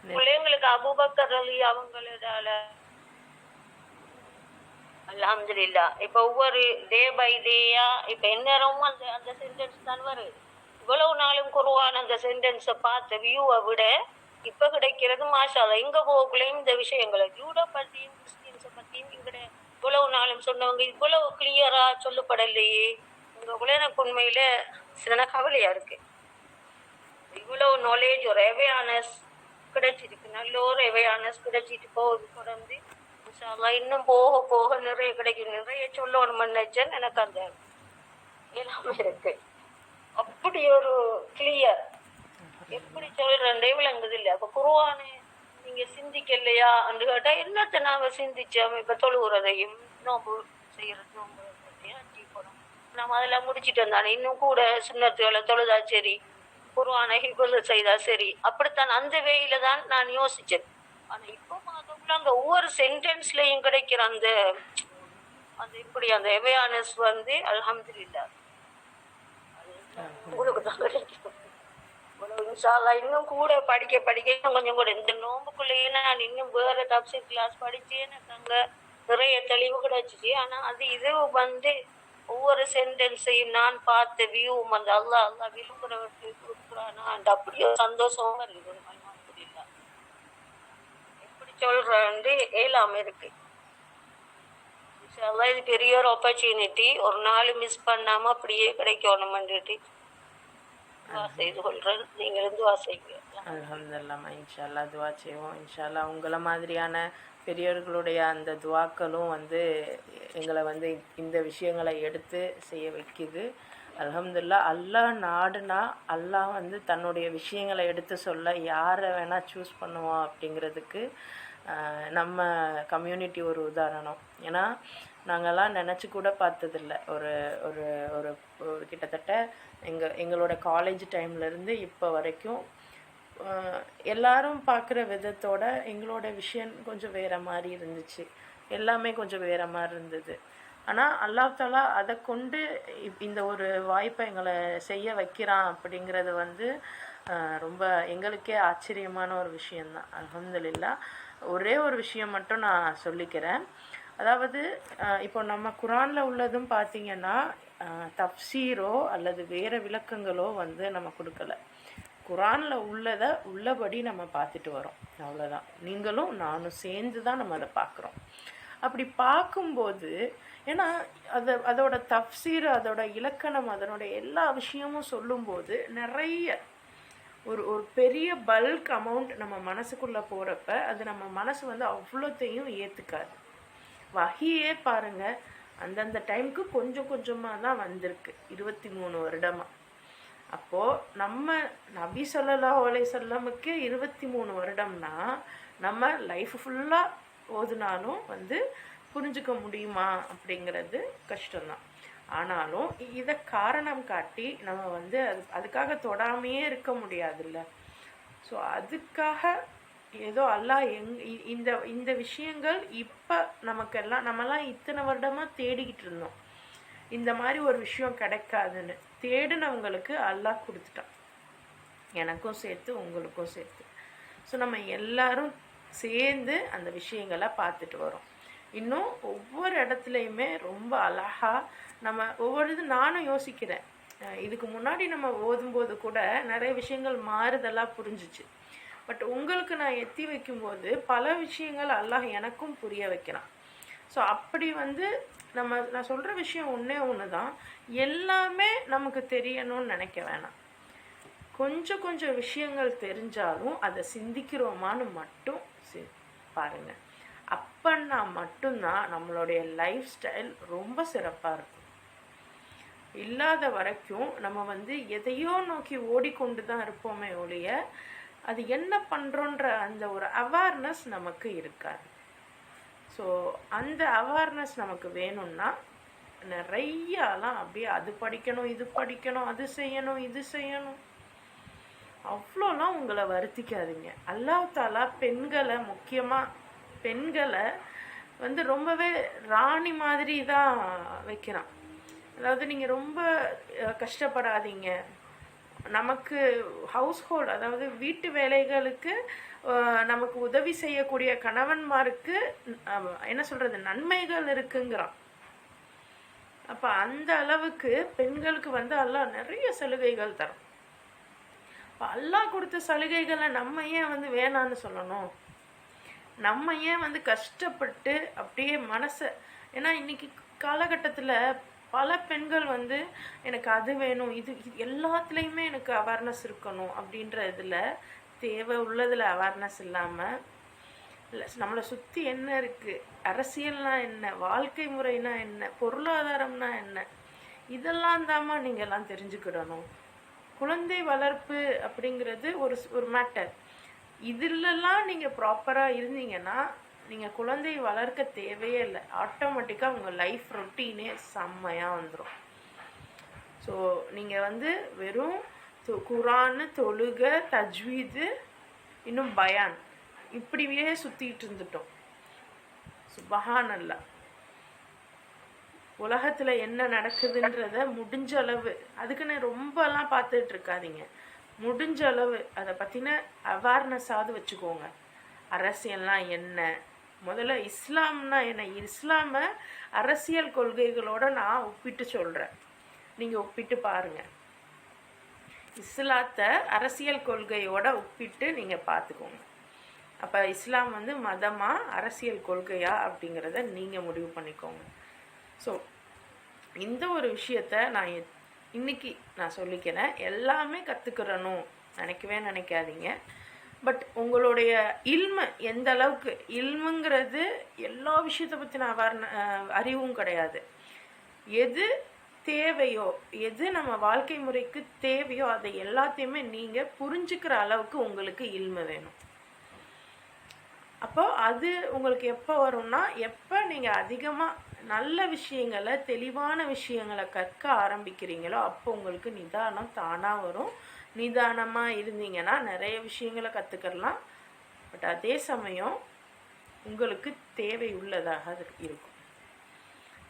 பிள்ளைங்களுக்கு அபூபக்கர் ரலி அவங்களதால அல்ஹம்துலில்லாஹ் இப்ப ஒவ்வொரு டே பை டேயா இப்ப எந்நேரமும் அந்த அந்த சென்டென்ஸ் தான் வருது. இவ்வளவு நாளும் குர்ஆன் அந்த சென்டென்ஸை பார்த்த வியூவை விட இப்ப கிடைக்கிறது மாஷாஅல்லாஹ். எங்க போக்குள்ளேயும் இந்த விஷயங்களை ஜூடோ பத்தியும் கிறிஸ்டியன்ஸை பத்தியும் இங்கட இவ்வளவு நாளும் சொன்னவங்க இவ்வளவு கிளியரா சொல்லப்படலையே. உங்களுக்குள்ள எனக்கு உண்மையில சில கவலையா இருக்கு. இவ்வளவு நாலேஜ் ஒரு அவேர்னஸ் கிடைச்சிருக்கு, நல்ல ஒரு அவேர்னஸ் கிடைச்சிட்டு போகுது. தொடர்ந்து இன்ஷா அல்லாஹ் இன்னும் போக போக நிறைய கிடைக்கும். நிறைய சொல்லணும்னு நினைச்சேன். எனக்கு அந்த எல்லாமே இருக்கு. அப்படி ஒரு கிளியர் எப்படி சொல்றேன் விளங்குது இல்ல. அப்ப குர்ஆனை நீங்க சிந்திக்கலையா என்று கேட்டா என்னத்தை நாங்க சிந்திச்சோம். இப்ப தொழுகிறதையும் நோம்பு செய்யறது நோம்பு போனோம் நம்ம அதெல்லாம் முடிச்சுட்டு வந்தானே. இன்னும் கூட சுன்னத்துகளை தொழுதா சரி, குர்ஆனை ஹிஃப்ல் செய்தா சரி, அப்படித்தான் அந்த வேயில தான் நான் யோசிச்சேன். ஆனா இப்ப பார்த்தோம்னா அங்க ஒவ்வொரு சென்டென்ஸ்லயும் கிடைக்கிற அந்த அந்த இப்படி அந்த அவேர்னஸ் வந்து அல்ஹம்துலில்லாஹ் உங்களுக்கு தான் கிடைக்கும். இன்ஷா அல்லாஹ் இன்னும் கூட படிக்க படிக்க இன்னும் கொஞ்சம் கூட இந்த நோம்புக்குள்ளேயே நான் இன்னும் வேற தப்சீர் கிளாஸ் படிச்சு எனக்கு அங்க நிறைய தெளிவு கிடைச்சிச்சு. ஆனா அது இது வந்து ஒவ்வொரு சென்டென்ஸையும் நான் பார்த்த வியூவும் அந்த அல்லாஹ் அல்லாஹ் விரும்புறவருக்கு கொடுக்குறானா அந்த அப்படியே சந்தோஷமா இருக்குது. அல்ஹம்துலில்லாஹ் எப்படி சொல்றேன் ஏலாம இருக்கு. இன்ஷா அல்லாஹ் இது பெரிய ஒரு ஆப்பர்ச்சுனிட்டி. ஒரு நாள் மிஸ் பண்ணாம அப்படியே கிடைக்கணும்னுட்டு செய்து கொள்றேன். நீங்களும் துவா செய்யுங்க. அல்ஹம்துலில்லாஹ். இன்ஷா அல்லாஹ் துவா செய்வோம். இன்ஷா அல்லாஹ் உங்களை மாதிரியான பெரியவர்களுடைய அந்த துவாக்களும் வந்து எங்களை வந்து இந்த விஷயங்களை எடுத்து செய்ய வைக்குது. அல்ஹம்துலில்லாஹ். அல்லாஹ் நாடுனா அல்லாஹ் வந்து தன்னுடைய விஷயங்களை எடுத்து சொல்ல யாரை வேணால் சூஸ் பண்ணுவான் அப்படிங்கிறதுக்கு நம்ம கம்யூனிட்டி ஒரு உதாரணம். ஏன்னா நாங்கள்லாம் நினச்சி கூட பார்த்ததில்ல. ஒரு ஒரு ஒரு ஒரு கிட்டத்தட்ட எங்களோட காலேஜ் டைம்லேருந்து இப்போ வரைக்கும் எல்லாரும் பார்க்குற விதத்தோட எங்களோட விஷயம் கொஞ்சம் வேறு மாதிரி இருந்துச்சு. எல்லாமே கொஞ்சம் வேறு மாதிரி இருந்தது. ஆனால் அல்லாஹ் தஆலா அதை கொண்டு இந்த ஒரு வாய்ப்பை எங்களை செய்ய வைக்கிறான் அப்படிங்கிறது வந்து ரொம்ப எங்களுக்கே ஆச்சரியமான ஒரு விஷயந்தான். அல்ஹம்துலில்லாஹ். ஒரே ஒரு விஷயம் மட்டும் நான் சொல்லிக்கிறேன். அதாவது இப்போ நம்ம குர்ஆனில் உள்ளதும் பார்த்திங்கன்னா தஃப்சீரோ அல்லது வேறு விளக்கங்களோ வந்து நம்ம கொடுக்கல. குர்ஆனில் உள்ளதை உள்ளபடி நம்ம பார்த்துட்டு வரோம். அவ்வளோதான். நீங்களும் நானும் சேர்ந்து தான் நம்ம அதை பார்க்குறோம். அப்படி பார்க்கும்போது ஏன்னா அதோட தஃப்சீர் அதோட இலக்கணம் அதனோட எல்லா விஷயமும் சொல்லும்போது நிறைய ஒரு பெரிய பல்க் அமௌண்ட் நம்ம மனசுக்குள்ளே போகிறப்ப அது நம்ம மனசு வந்து அவ்வளோத்தையும் ஏற்றுக்காது. வஹியே பாருங்கள் அந்தந்த டைமுக்கு கொஞ்சம் கொஞ்சமாக தான் வந்திருக்கு 23 வருடமாக. அப்போது நம்ம நபி ஸல்லல்லாஹு அலைஹி வஸல்லமுக்கு 23 வருடம்னா நம்ம லைஃப் ஃபுல்லாக ஓதுனாலும் வந்து புரிஞ்சுக்க முடியுமா அப்படிங்கிறது கஷ்டம்தான். ஆனாலும் இதை காரணம் காட்டி நம்ம வந்து அதுக்காக தொடாமையே இருக்க முடியாதுல்ல. ஸோ அதுக்காக ஏதோ அல்லாஹ் இந்த இந்த விஷயங்கள் இப்போ நமக்கெல்லாம் நம்மலாம் இத்தனை வருடமாக தேடிக்கிட்டு இருந்தோம். இந்த மாதிரி ஒரு விஷயம் கிடைக்காதுன்னு தேடினவங்களுக்கு அல்லாஹ் கொடுத்துட்டான். எனக்கும் சேர்த்து உங்களுக்கும் சேர்த்து. ஸோ நம்ம எல்லாரும் சேர்ந்து அந்த விஷயங்களை பார்த்துட்டு வரோம். இன்னும் ஒவ்வொரு இடத்துலையுமே ரொம்ப அழகாக நம்ம ஒவ்வொரு இது நானும் யோசிக்கிறேன். இதுக்கு முன்னாடி நம்ம ஓதும்போது கூட நிறைய விஷயங்கள் மாறுதலாக புரிஞ்சிச்சு. பட் உங்களுக்கு நான் எத்தி வைக்கும்போது பல விஷயங்கள் அல்லாஹ் எனக்கும் புரிய வைக்கிறான். ஸோ அப்படி வந்து நான் சொல்கிற விஷயம் ஒன்றே ஒன்று தான், எல்லாமே நமக்கு தெரியணும்னு நினைக்க வேணாம். கொஞ்சம் கொஞ்சம் விஷயங்கள் தெரிஞ்சாலும் அதை சிந்திக்கிறோமான்னு மட்டும் பாருங்கள். அப்பன்னா மட்டும்தான் நம்மளுடைய லைஃப் ஸ்டைல் ரொம்ப சிறப்பாக இருக்கும். இல்லாத வரைக்கும் நம்ம எதையோ நோக்கி ஓடிக்கொண்டு தான் இருப்போமே ஒழிய அது என்ன பண்ணுறோன்ற அந்த ஒரு அவேர்னஸ் நமக்கு இருக்காது. ஸோ அந்த அவேர்னஸ் நமக்கு வேணும்னா நிறையாலாம் அப்படியே அது படிக்கணும், இது படிக்கணும், அது செய்யணும், இது செய்யணும், அவ்வளோலாம் உங்களை வருத்திக்காதீங்க. அல்லாஹ் தஆலா பெண்களை, முக்கியமாக பெண்களை ரொம்பவே ராணி மாதிரி தான் வைக்கிறான். அதாவது நீங்கள் ரொம்ப கஷ்டப்படாதீங்க. நமக்கு ஹவுஸ்ஹோல்ட், அதாவது வீட்டு வேலைகளுக்கு நமக்கு உதவி செய்யக்கூடிய கணவன்மாருக்கு என்ன சொல்கிறது, நன்மைகள் இருக்குங்கிறான். அப்போ அந்த அளவுக்கு பெண்களுக்கு அல்லாஹ் நிறைய சலுகைகள் தரும். இப்போ அல்லாஹ் கொடுத்த சலுகைகளை நம்ம ஏன் வேணான்னு சொல்லணும்? நம்ம ஏன் கஷ்டப்பட்டு அப்படியே மனசை, ஏன்னா இன்னைக்கு காலகட்டத்தில் பல பெண்கள் எனக்கு அது வேணும், இது எல்லாத்துலேயுமே எனக்கு அவேர்னஸ் இருக்கணும் அப்படின்ற இதில் தேவை உள்ளதில் அவேர்னஸ் இல்லாமல், இல்லை நம்மளை சுற்றி என்ன இருக்குது, அரசியல்னா என்ன, வாழ்க்கை முறைனா என்ன, பொருளாதாரம்னா என்ன, இதெல்லாம் தாம்மா நீங்கள் எல்லாம் தெரிஞ்சுக்கிடணும். குழந்தை வளர்ப்பு அப்படிங்கிறது ஒரு மேட்டர். இதிலெல்லாம் நீங்கள் ப்ராப்பராக இருந்தீங்கன்னா நீங்கள் குழந்தை வளர்க்க தேவையே இல்லை. ஆட்டோமேட்டிக்காக உங்கள் லைஃப் ரொட்டீனே செம்மையாக வந்துடும். ஸோ நீங்கள் வெறும் குரான், தொழுகை, தஜ்வீது, இன்னும் பயான் இப்படியே சுற்றிக்கிட்டு இருந்துட்டோம். சுபஹானல்லாஹ். உலகத்தில் என்ன நடக்குதுன்றத முடிஞ்ச அளவு, அதுக்குன்னு ரொம்பலாம் பார்த்துட்டு இருக்காதீங்க, முடிஞ்ச அளவு அதை பற்றின அவேர்னஸாவது வச்சுக்கோங்க. அரசியல்னால் என்ன, முதல்ல இஸ்லாம்னா என்ன, இஸ்லாமை அரசியல் கொள்கைகளோடு நான் ஒப்பிட்டு சொல்கிறேன், நீங்கள் ஒப்பிட்டு பாருங்கள். இஸ்லாத்தை அரசியல் கொள்கையோடு ஒப்பிட்டு நீங்கள் பார்த்துக்கோங்க. அப்போ இஸ்லாம் மதமா அரசியல் கொள்கையா அப்படிங்கிறத நீங்கள் முடிவு பண்ணிக்கோங்க. ஸோ இந்த ஒரு விஷயத்த நான் இன்னைக்கு நான் சொல்லிக்கிறேன். எல்லாமே கற்றுக்கிறணும் நினைக்காதீங்க. பட் உங்களுடைய இல்மு எந்த அளவுக்கு, இல்முங்கிறது எல்லா விஷயத்தை பற்றின அறிவும் கிடையாது. எது தேவையோ, எது நம்ம வாழ்க்கை முறைக்கு தேவையோ அதை எல்லாத்தையுமே நீங்கள் புரிஞ்சுக்கிற அளவுக்கு உங்களுக்கு இல்மு வேணும். அப்போ அது உங்களுக்கு எப்போ வரும்னா, எப்போ நீங்கள் அதிகமாக நல்ல விஷயங்களை, தெளிவான விஷயங்களை கற்க ஆரம்பிக்கிறீங்களோ அப்போ உங்களுக்கு நிதானம் தானாக வரும். நிதானமாக இருந்தீங்கன்னா நிறைய விஷயங்களை கற்றுக்கலாம். பட் அதே சமயம் உங்களுக்கு தேவை உள்ளதாக அது இருக்கும்.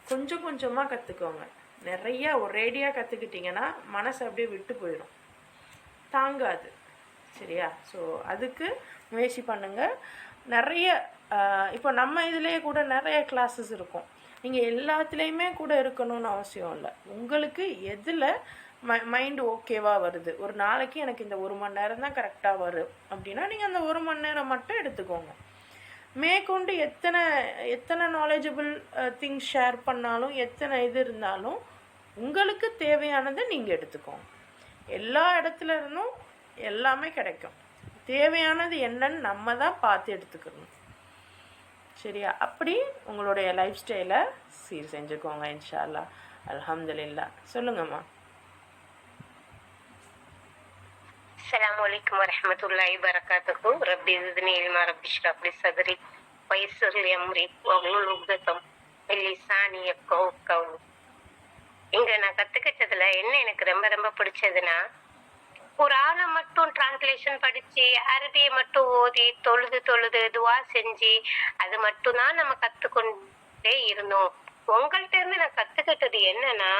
கொஞ்சம் கொஞ்சமாக கற்றுக்கோங்க. நிறையா ஒரேடியாக கற்றுக்கிட்டிங்கன்னா மனசு அப்படியே விட்டு போயிடும், தாங்காது. சரியா? ஸோ அதுக்கு முயற்சி பண்ணுங்கள். நிறைய இப்போ நம்ம இதிலேயே கூட நிறைய கிளாஸஸ் இருக்கும். நீங்கள் எல்லாத்துலேயுமே கூட இருக்கணும்னு அவசியம் இல்லை. உங்களுக்கு எதில் மைண்டு ஓகேவாக வருது, ஒரு நாளைக்கு எனக்கு இந்த 1 மணி நேரம் தான் கரெக்டாக வரும் அப்படின்னா நீங்கள் அந்த 1 மணி நேரம் மட்டும் எடுத்துக்கோங்க. மேற்கொண்டு எத்தனை நாலேஜபிள் திங்ஸ் ஷேர் பண்ணாலும், எத்தனை இது இருந்தாலும் உங்களுக்கு தேவையானதை நீங்கள் எடுத்துக்கோங்க. எல்லா இடத்துல இருந்தும் எல்லாமே கிடைக்கும். தேவையானது என்னன்னு நம்ம தான் பார்த்து எடுத்துக்கணும். சரியா? அப்படி உங்களுடைய லைஃப் ஸ்டைலை சீர் செஞ்சுக்கோங்க இன்ஷா அல்லாஹ். அல்ஹம்துலில்லாஹ். சொல்லுங்கம்மா. السلام عليكم ورحمة الله وبركاته. ربي زدني علما ربي اشرح لي صدري ويسر لي أمري واحلل عقدة من لساني يفقهوا قولي. இங்க நான் கத்துக்கிட்டதுல என்ன எனக்கு ரொம்ப ரொம்ப பிடிச்சதுன்னா, குரானை மட்டும் டிரான்ஸ்லேஷன் படிச்சு, அரபியை மட்டும் ஓதி, தொழுது துவா செஞ்சு அது மட்டும் தான் நம்ம கத்துக்கொண்டே இருந்தோம். உங்கள்கிட்ட இருந்து நான் கத்துக்கிட்டது என்னன்னா,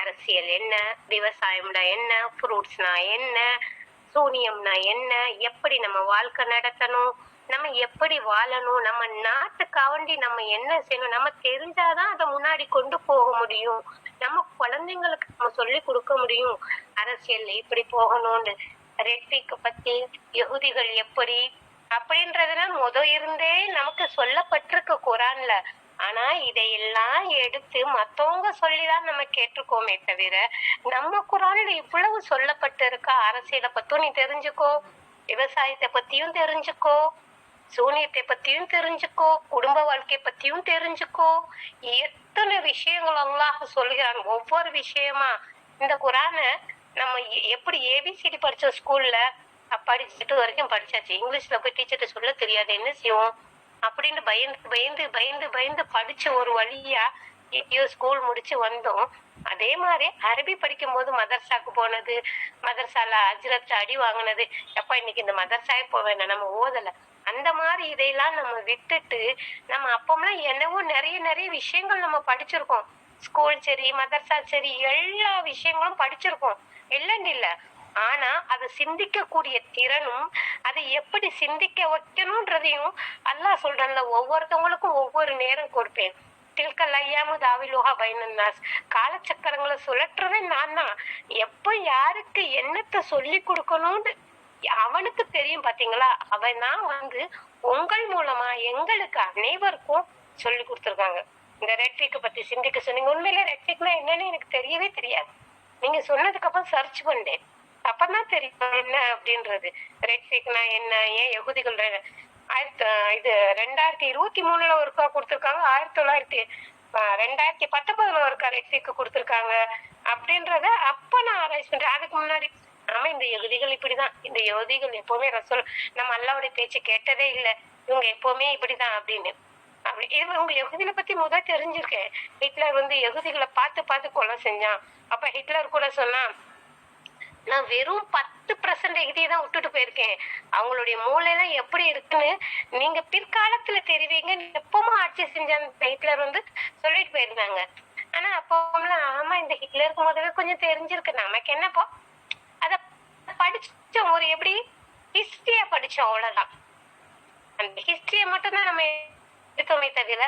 அரசியல் என்ன, விவசாயம்னா என்ன, ஃப்ரூட்ஸ்னா என்ன, சூனியம்னா என்ன, எப்படி நம்ம வாழ்க்கை நடத்தணும், நம்ம எப்படி வாழணும், நம்ம நாட்டுக்காண்டி நம்ம என்ன செய்யணும், நம்ம தெரிஞ்சாதான் அதை முன்னாடி கொண்டு போக முடியும். நம்ம குழந்தைங்களுக்கு நம்ம சொல்லி கொடுக்க முடியும் அரசியல் இப்படி போகணும்னு. ரெட்விக்கு பத்தி, யகுதிகள் எப்படி அப்படின்றதுல இருந்தே நமக்கு சொல்லப்பட்டிருக்கு குரான்ல. ஆனா இதையெல்லாம் எடுத்து மத்தவங்க சொல்லிதான் நம்ம கேட்டிருக்கோமே தவிர நம்ம குரான்ல இவ்வளவு சொல்லப்பட்டு இருக்க அரசியலை பத்தும் நீ தெரிஞ்சுக்கோ, விவசாயத்தை பத்தியும் தெரிஞ்சுக்கோ, சூனியத்தை பத்தியும் தெரிஞ்சுக்கோ, குடும்ப வாழ்க்கை பத்தியும் தெரிஞ்சுக்கோ. எத்தனை விஷயங்கள் அல்லாஹ் சொல்கிறான் ஒவ்வொரு விஷயமா. இந்த குரான நம்ம எப்படி ஏபிசிடி படிச்ச ஸ்கூல்ல படிச்சுட்டு வரைக்கும் படிச்சாச்சு, இங்கிலீஷ்ல போய் டீச்சர்கிட்ட சொல்ல தெரியாது, என்ன செய்வோம் அப்படின்னு பயந்து பயந்து பயந்து பயந்து படிச்ச ஒரு வழியா ஸ்கூல் முடிச்சு வந்தோம். அதே மாதிரி அரபி படிக்கும் போது மதர்சாக்கு போனது, மதர்சால அஜ்ரத் அடி வாங்கினது, எப்ப இன்னைக்கு இந்த மதர்சாவே போவேன் நம்ம ஓதல. அந்த மாதிரி இதையெல்லாம் நம்ம விட்டுட்டு நம்ம அப்பமெல்லாம் என்னவோ நிறைய நிறைய விஷயங்கள் நம்ம படிச்சிருக்கோம். ஸ்கூல் சரி, மதர்சா சரி, எல்லா விஷயங்களும் படிச்சிருக்கோம், இல்லைன்னு இல்ல. ஆனா அதை சிந்திக்க கூடிய திறனும் அதை எப்படி சிந்திக்க வைக்கணும்ன்றதையும் அல்லாஹ் சொல்றான்ல, ஒவ்வொருத்தவங்களுக்கும் ஒவ்வொரு நேரம் கொடுப்பேன். தில்கல் ஐயாமு தாவிலுஹா பைனன்னாஸ், காலச்சக்கரங்களை சுழற்றுறதே நான் தான். எப்ப யாருக்கு என்னத்தை சொல்லி கொடுக்கணும்னு அவனுக்கு தெரியும் பாத்தீங்களா. அவன் தான் உங்கள் மூலமா எங்களுக்கு அனைவருக்கும் சொல்லி கொடுத்துருக்காங்க. இந்த ரெட்விக் பத்தி சிந்திக்க சொன்னீங்க. உண்மையிலே ரெட்விக்னா என்னன்னு எனக்கு தெரியவே தெரியாது. நீங்க சொன்னதுக்கு அப்புறம் சர்ச் பண்ணேன், அப்பதான் தெரியும் என்ன அப்படின்றது. ரெட்விக்னா என்ன, ஏன் யகுதிகள் இது 2023 ஒருக்கா கொடுத்துருக்காங்க, 2019 ஒருக்கா ரெட்விக் கொடுத்துருக்காங்க அப்படின்றத அப்ப நான் ஆராய்ச்சி பண்றேன். அதுக்கு முன்னாடி ஆமா இந்த யகுதிகள் இப்படிதான், இந்த யகுதிகள் எப்பவுமே ரசூல் நம்ம அல்லாவுடைய பேச்சு கேட்டதே இல்லை, இவங்க எப்பவுமே இப்படிதான் அப்படின்னு. அப்படி இவங்க யகுதிகளை பத்தி முதல் தெரிஞ்சிருக்கேன். ஹிட்லர் யகுதிகளை பார்த்து பார்த்து கொலை செஞ்சான். அப்ப ஹிட்லர் கூட சொன்னா, நான் வெறும் 10% எகுதியை தான் விட்டுட்டு போயிருக்கேன், அவங்களுடைய மூளையெல்லாம் எப்படி இருக்குன்னு நீங்க பிற்காலத்துல தெரிவீங்க, எப்பவும் ஆட்சி செஞ்சான்னு ஹிட்லர் சொல்லிட்டு போயிருந்தாங்க. ஆனா அப்போலாம் ஆமா இந்த ஹிட்லருக்கு முதல்ல கொஞ்சம் தெரிஞ்சிருக்கு, நமக்கு என்னப்போ அத படிச்சோம், ஒரு எப்படி ஹிஸ்டரிய படிச்சோம், அவ்வளவுதான். அந்த ஹிஸ்டரிய மட்டும்தான் நம்ம எடுத்தோமே தவிர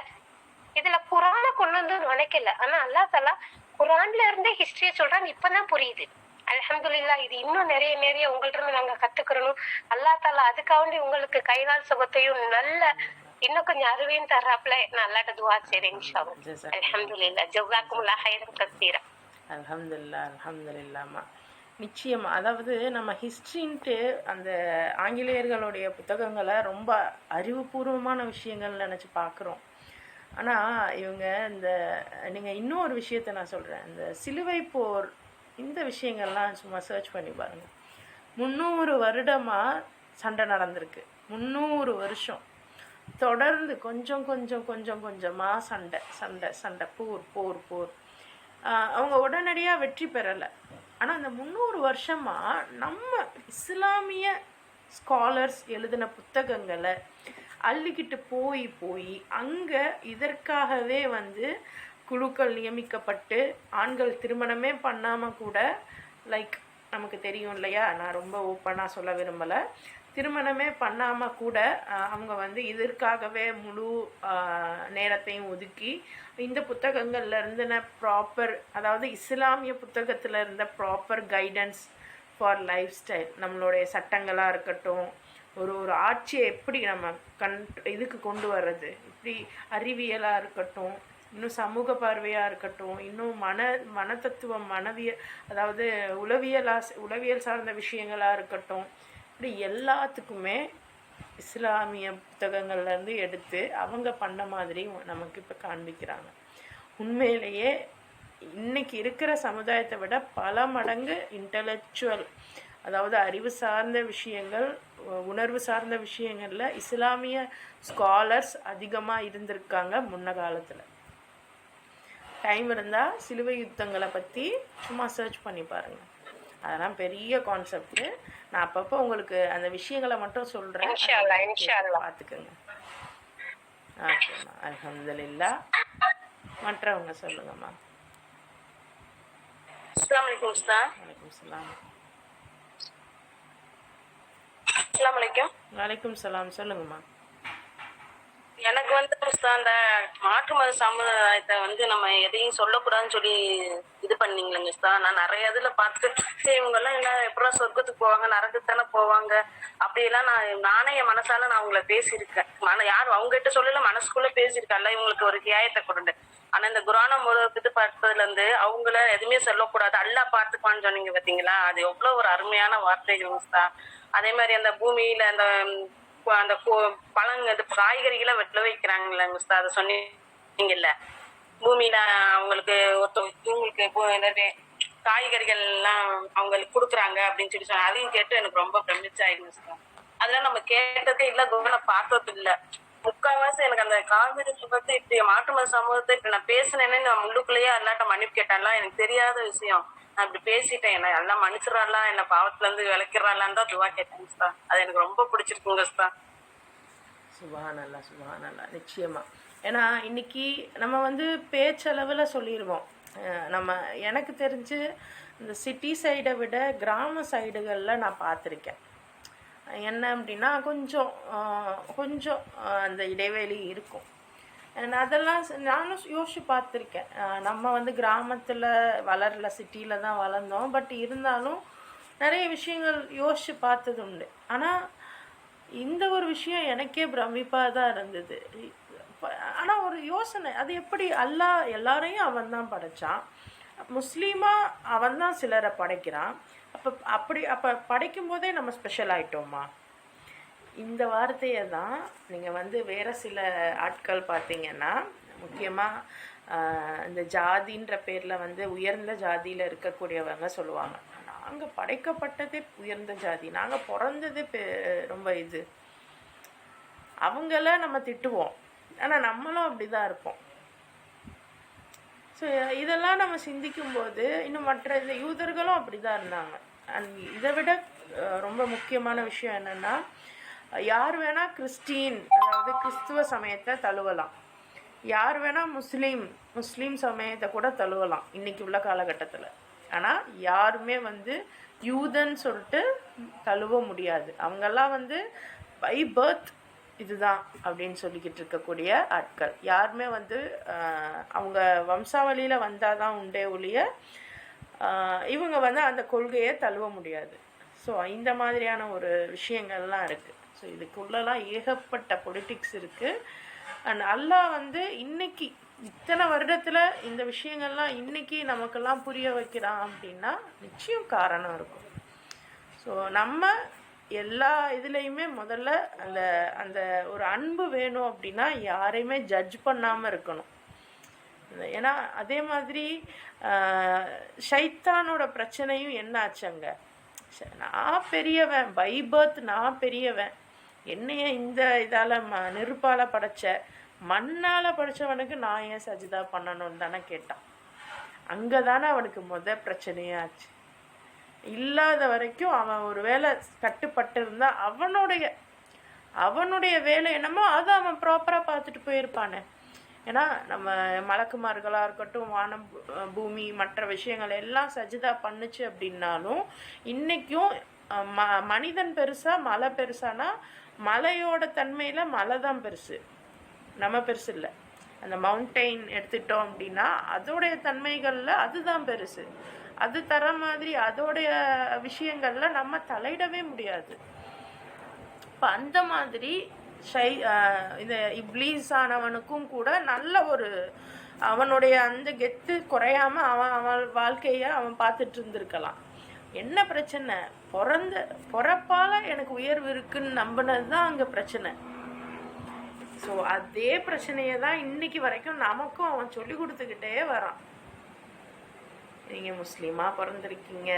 இதுல குரான கொண்டு நினைக்கல. ஆனா அல்லாஹ் தஆலா குரான்ல இருந்தே ஹிஸ்டரிய சொல்றாங்க, இப்பதான் புரியுது. அல்ஹம்துலில்லாஹ். இது இன்னும் நிறைய நிறைய உங்கள்ட்ட இருந்து நாங்க கத்துக்கிறோம். அல்லாஹ் தஆலா அதுக்காண்டி உங்களுக்கு கைகால் சுகத்தையும் நல்ல இன்னும் கொஞ்சம் அறிவையும் தர்றாப்ல நான் அல்லாஹ்ட்ட துஆ செய்றேன் இன்ஷா அல்லாஹ். அல்ஹம்துலில்லாஹ். ஜஸாக்குமுல்லாஹ் ஹைரன் கஸீரா. அல்ஹம்துலில்லாஹ் அல்ஹம்துலில்லாஹ்மா. நிச்சயமா. அதாவது நம்ம ஹிஸ்ட்ரின்ட்டு அந்த ஆங்கிலேயர்களுடைய புத்தகங்களை ரொம்ப அறிவுபூர்வமான விஷயங்கள் நினச்சி பார்க்குறோம். ஆனால் இவங்க நீங்கள் இன்னொரு விஷயத்த நான் சொல்கிறேன், இந்த சிலுவை போர் இந்த விஷயங்கள்லாம் சும்மா சர்ச் பண்ணி பாருங்கள். 300 வருடமாக சண்டை நடந்திருக்கு. 300 வருஷம் தொடர்ந்து கொஞ்சம் கொஞ்சம் கொஞ்சம் கொஞ்சமாக சண்டை சண்டை சண்டை, போர் போர் போர். அவங்க உடனடியாக வெற்றி பெறலை. ஆனால் அந்த 300 வருஷமாக நம்ம இஸ்லாமிய ஸ்காலர்ஸ் எழுதின புத்தகங்களை அள்ளிக்கிட்டு போய் போய் அங்கே இதற்காகவே குழுக்கள் நியமிக்கப்பட்டு ஆண்கள் திருமணமே பண்ணாமல் கூட, லைக் நமக்கு தெரியும் இல்லையா, நான் ரொம்ப ஓப்பனாக சொல்ல விரும்பலை, திருமணமே பண்ணாமல் கூட அவங்க இதற்காகவே முழு நேரத்தையும் ஒதுக்கி இந்த புத்தகங்கள்ல இருந்த ப்ராப்பர், அதாவது இஸ்லாமிய புத்தகத்தில் இருந்த proper guidance for life style, நம்மளுடைய சட்டங்களாக இருக்கட்டும், ஒரு ஒரு ஆட்சியை எப்படி நம்ம இதுக்கு கொண்டு வர்றது, இப்படி அறிவியலாக இருக்கட்டும், இன்னும் சமூக பார்வையாக இருக்கட்டும், இன்னும் மனத்தத்துவம், அதாவது உளவியல் சார்ந்த விஷயங்களாக இருக்கட்டும், இப்படி எல்லாத்துக்குமே இஸ்லாமிய புத்தகங்கள்லேருந்து எடுத்து அவங்க பண்ண மாதிரி நமக்கு இப்போ காண்பிக்கிறாங்க. உண்மையிலேயே இன்னைக்கு இருக்கிற சமுதாயத்தை விட பல மடங்கு இன்டலெக்சுவல், அதாவது அறிவு சார்ந்த விஷயங்கள், உணர்வு சார்ந்த விஷயங்களில் இஸ்லாமிய ஸ்காலர்ஸ் அதிகமாக இருந்திருக்காங்க முன்ன காலத்தில். டைம் இருந்தால் சிலுவை யுத்தங்களை பற்றி சும்மா சர்ச் பண்ணி பாருங்கள். அதெல்லாம் பெரிய கான்செப்ட். நான் அப்பப்போ உங்களுக்கு அந்த விஷயங்களை மட்டும் சொல்கிறேன், பார்த்துக்கோங்க. ஓகேம்மா. அல்ஹம்துலில்லாஹ். மற்றவங்க சொல்லுங்கம்மா. அஸ்ஸலாமு அலைக்கும் உஸ்தாத். வலைக்கும் சலாம். அஸ்ஸலாமு அலைக்கும். வலைக்கும் சலாம். சொல்லுங்கம்மா. எனக்கு வந்து அந்த மாற்று மத சமுதாயத்தை வந்து நம்ம எதையும் சொல்லக்கூடாதுன்னு சொல்லி இது பண்ணீங்களேங்க சார். நான் நிறைய இதுல பார்த்துட்டு சரி இவங்க எல்லாம் என்ன எப்படா சொர்க்கத்துக்கு போவாங்க, நரகத்துக்கு தானே போவாங்க அப்படியெல்லாம் நானே என் மனசால நான் அவங்கள பேசியிருக்கேன். யாரும் அவங்க கிட்ட சொல்லல, மனசுக்குள்ள பேசியிருக்கேன்ல இவங்களுக்கு ஒரு நியாயத்தை கொண்டு. ஆனா இந்த குரான இது பார்த்ததுல இருந்து அவங்கள எதுவுமே சொல்லக்கூடாது, அல்லா பார்த்துக்குவான்னு சொன்னீங்க பாத்தீங்களா, அது எவ்வளவு ஒரு அருமையான வார்த்தைகள் சார். அதே மாதிரி அந்த பூமியில அந்த அந்த பழங்க இந்த காய்கறிகளை வெட்ட வைக்கிறாங்கல்ல சார், அதை சொன்னீங்கல்ல. பூமியில அவங்களுக்கு இவங்களுக்கு காய்கறிகள் எல்லாம் அவங்களுக்கு கொடுக்குறாங்க அப்படின்னு சொல்லி சொன்னாங்க. அதையும் கேட்டு எனக்கு ரொம்ப பிரமிச்சாயிருங்க சார். அதெல்லாம் நம்ம கேட்டதே இல்லை, குரானை பார்த்தது இல்லை. முக்கால்வாசி எனக்கு அந்த காவிரிகளை பத்தி இப்படி மாற்று மத சமூகத்தை இப்படி நான் பேசினேன்னு நான் முள்ளுக்குள்ளேயே அல்லாட்ட மன்னிப்பு கேட்டாலாம். எனக்கு தெரியாத விஷயம், நான் இப்படி பேசிட்டேன், என்ன எல்லாம் மன்னிச்சிடறாளா, என்ன பாவத்துல இருந்து விளக்கிறாளான்னு தான் துவா கேட்டேங்க சார். அது எனக்கு ரொம்ப பிடிச்சிருக்குங்க சார். சுபஹானல்லா சுபஹானல்லா. நிச்சயமா. ஏன்னா இன்னைக்கு நம்ம வந்து பேச்சளவில் சொல்லிடுவோம். நம்ம எனக்கு தெரிஞ்சு இந்த சிட்டி சைடை விட கிராம சைடுகளில் நான் பார்த்துருக்கேன். என்ன அப்படின்னா கொஞ்சம் கொஞ்சம் அந்த இடைவெளி இருக்கும். அதெல்லாம் நானும் யோசிச்சு பார்த்துருக்கேன். நம்ம வந்து கிராமத்தில் வளரல, சிட்டியில் தான் வளர்ந்தோம். பட் இருந்தாலும் நிறைய விஷயங்கள் யோசித்து பார்த்தது உண்டு. ஆனால் இந்த ஒரு விஷயம் எனக்கே பிரமிப்பாக தான் இருந்தது. ஆனால் ஒரு யோசனை, அது எப்படி அல்லாஹ் எல்லாரையும் அவன் தான் படைத்தான், முஸ்லீமாக அவன் தான் சிலரை படைக்கிறான். அப்போ படைக்கும் போதே நம்ம ஸ்பெஷல் ஆகிட்டோமா? இந்த வார்த்தையை தான் நீங்கள் வந்து வேறு சில ஆட்கள் பார்த்தீங்கன்னா, முக்கியமாக இந்த ஜாதின்ற பேரில் வந்து உயர்ந்த ஜாதியில் இருக்கக்கூடியவங்க சொல்லுவாங்க, நாங்கள் படைக்கப்பட்டதே உயர்ந்த ஜாதி, நாங்கள் பிறந்ததே ரொம்ப இது. அவங்கள நம்ம திட்டுவோம், ஆனால் நம்மளும் அப்படி தான் இருப்போம். ஸோ இதெல்லாம் நம்ம சிந்திக்கும்போது இன்னும் மற்ற இந்த யூதர்களும் அப்படி தான் இருந்தாங்க. அண்ட் இதை விட ரொம்ப முக்கியமான விஷயம் என்னென்னா, யார் வேணால் கிறிஸ்டின், அதாவது கிறிஸ்துவ சமயத்தை தழுவலாம், யார் வேணால் முஸ்லீம் சமயத்தை கூட தழுவலாம் இன்றைக்கி உள்ள காலகட்டத்தில். ஆனால் யாருமே வந்து யூதன்னு சொல்லிட்டு தழுவ முடியாது. அவங்கெல்லாம் வந்து பை பர்த் இதுதான் அப்படின்னு சொல்லிக்கிட்டு இருக்கக்கூடிய ஆட்கள். யாருமே வந்து அவங்க வம்சாவளியில் வந்தால் தான் உண்டே ஒழிய இவங்க வந்து அந்த கொள்கையை தழுவ முடியாது. ஸோ இந்த மாதிரியான ஒரு விஷயங்கள்லாம் இருக்குது. ஸோ இதுக்குள்ளெல்லாம் ஏகப்பட்ட பொலிட்டிக்ஸ் இருக்குது. அண்ட் அல்லாஹ் வந்து இன்னைக்கு இத்தனை வருடத்தில் இந்த விஷயங்கள்லாம் இன்னைக்கு நமக்கெல்லாம் புரிய வைக்கிறான் அப்படின்னா நிச்சயம் காரணம் இருக்கும். ஸோ நம்ம எல்லா இதுலேயுமே முதல்ல அந்த அந்த ஒரு அன்பு வேணும் அப்படின்னா யாரையுமே ஜட்ஜ் பண்ணாமல் இருக்கணும். ஏன்னா அதே மாதிரி ஷைத்தானோட பிரச்சனையும் என்ன ஆச்சுங்க, நான் பெரியவன், பை பர்த் நான் பெரியவன், என்னைய இந்த இதால் நெருப்பால் படைச்ச, மண்ணால் படைச்சவனுக்கு நான் ஏன் சஜிதா பண்ணணும்னு தானே கேட்டான். அங்கே தானே அவனுக்கு பிரச்சனையே ஆச்சு. இல்லாத வரைக்கும் அவன் ஒரு வேலை கட்டுப்பட்டு இருந்தால் அவனுடைய வேலை என்னமோ அதை அவன் ப்ராப்பராக பார்த்துட்டு போயிருப்பானே. ஏன்னா நம்ம மலக்குமார்களாக இருக்கட்டும், வானம் பூமி மற்ற விஷயங்கள் எல்லாம் சஜிதா பண்ணுச்சு அப்படின்னாலும் இன்றைக்கும் மனிதன் பெருசாக மலை பெருசானா, மலையோட தன்மையில் மலை தான் பெருசு, நம்ம பெருசு இல்லை. அந்த மவுண்டெயின் எடுத்துட்டோம் அப்படின்னா அதோடைய தன்மைகளில் அதுதான் பெருசு. அது தர மாதிரி அதோடைய விஷயங்களில் நம்ம தலையிடவே முடியாது. இப்போ அந்த மாதிரி இந்த இப்லீஸ் ஆனவனுக்கும் கூட நல்ல ஒரு அவனுடைய அந்த கெத்து குறையாமல் அவன் வாழ்க்கையை அவன் பார்த்துட்டு இருந்திருக்கலாம். என்ன பிரச்சனை, பிறப்பால் எனக்கு உயர்வு இருக்குன்னு நம்பினது தான் அங்கே பிரச்சனை. ஸோ அதே பிரச்சனையை தான் இன்னைக்கு வரைக்கும் நமக்கும் அவன் சொல்லி கொடுத்துக்கிட்டே வரான். நீங்கள் முஸ்லீமாக பிறந்திருக்கீங்க,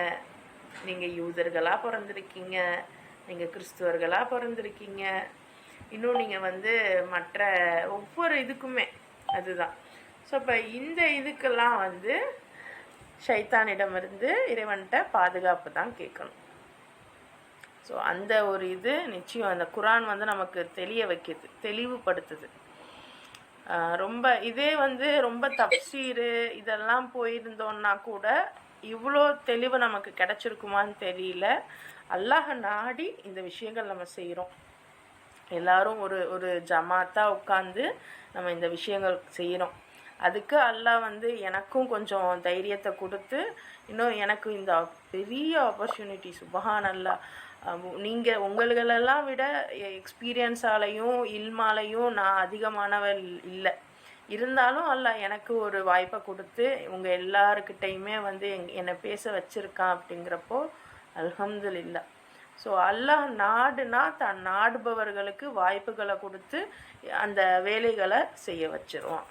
நீங்கள் யூதர்களாக பிறந்திருக்கீங்க, நீங்கள் கிறிஸ்துவர்களாக பிறந்திருக்கீங்க, இன்னும் நீங்கள் வந்து மற்ற ஒவ்வொரு இதுக்குமே அதுதான். ஸோ இப்போ இந்த இதுக்கெல்லாம் வந்து ஷைத்தானிடமிருந்து இறைவன்கிட்ட பாதுகாப்பு தான் கேட்கணும். ஸோ அந்த ஒரு இது நிச்சயம் அந்த குரான் வந்து நமக்கு தெளிவுபடுத்துது. ரொம்ப இதே வந்து ரொம்ப தப்சீரு இதெல்லாம் போயிருந்தோன்னா கூட இவ்வளோ தெளிவு நமக்கு கிடச்சிருக்குமான்னு தெரியல. அல்லாஹ் நாடி இந்த விஷயங்கள் நம்ம செய்கிறோம். எல்லாரும் ஒரு ஒரு ஜமாத்தாக உட்காந்து நம்ம இந்த விஷயங்கள் செய்கிறோம். அதுக்கு அல்லாஹ் வந்து எனக்கும் கொஞ்சம் தைரியத்தை கொடுத்து இன்னும் எனக்கு இந்த பெரிய ஆப்பர்ச்சுனிட்டி சுபஹானல்லாஹ். நீங்கள் உங்களெல்லாம் விட எக்ஸ்பீரியன்ஸாலையும் இல்மாலையும் நான் அதிகமானவள் இல்லை. இருந்தாலும் அல்லாஹ் எனக்கு ஒரு வாய்ப்பை கொடுத்து உங்கள் எல்லாருக்கிட்டையுமே வந்து என்னை பேச வச்சுருக்கான். அப்படிங்கிறப்போ அல்ஹம்துலில்லாஹ். ஸோ அல்லாஹ் நாடுனா தான் நாடுபவர்களுக்கு வாய்ப்புகளை கொடுத்து அந்த வேலைகளை செய்ய வச்சிருவான்.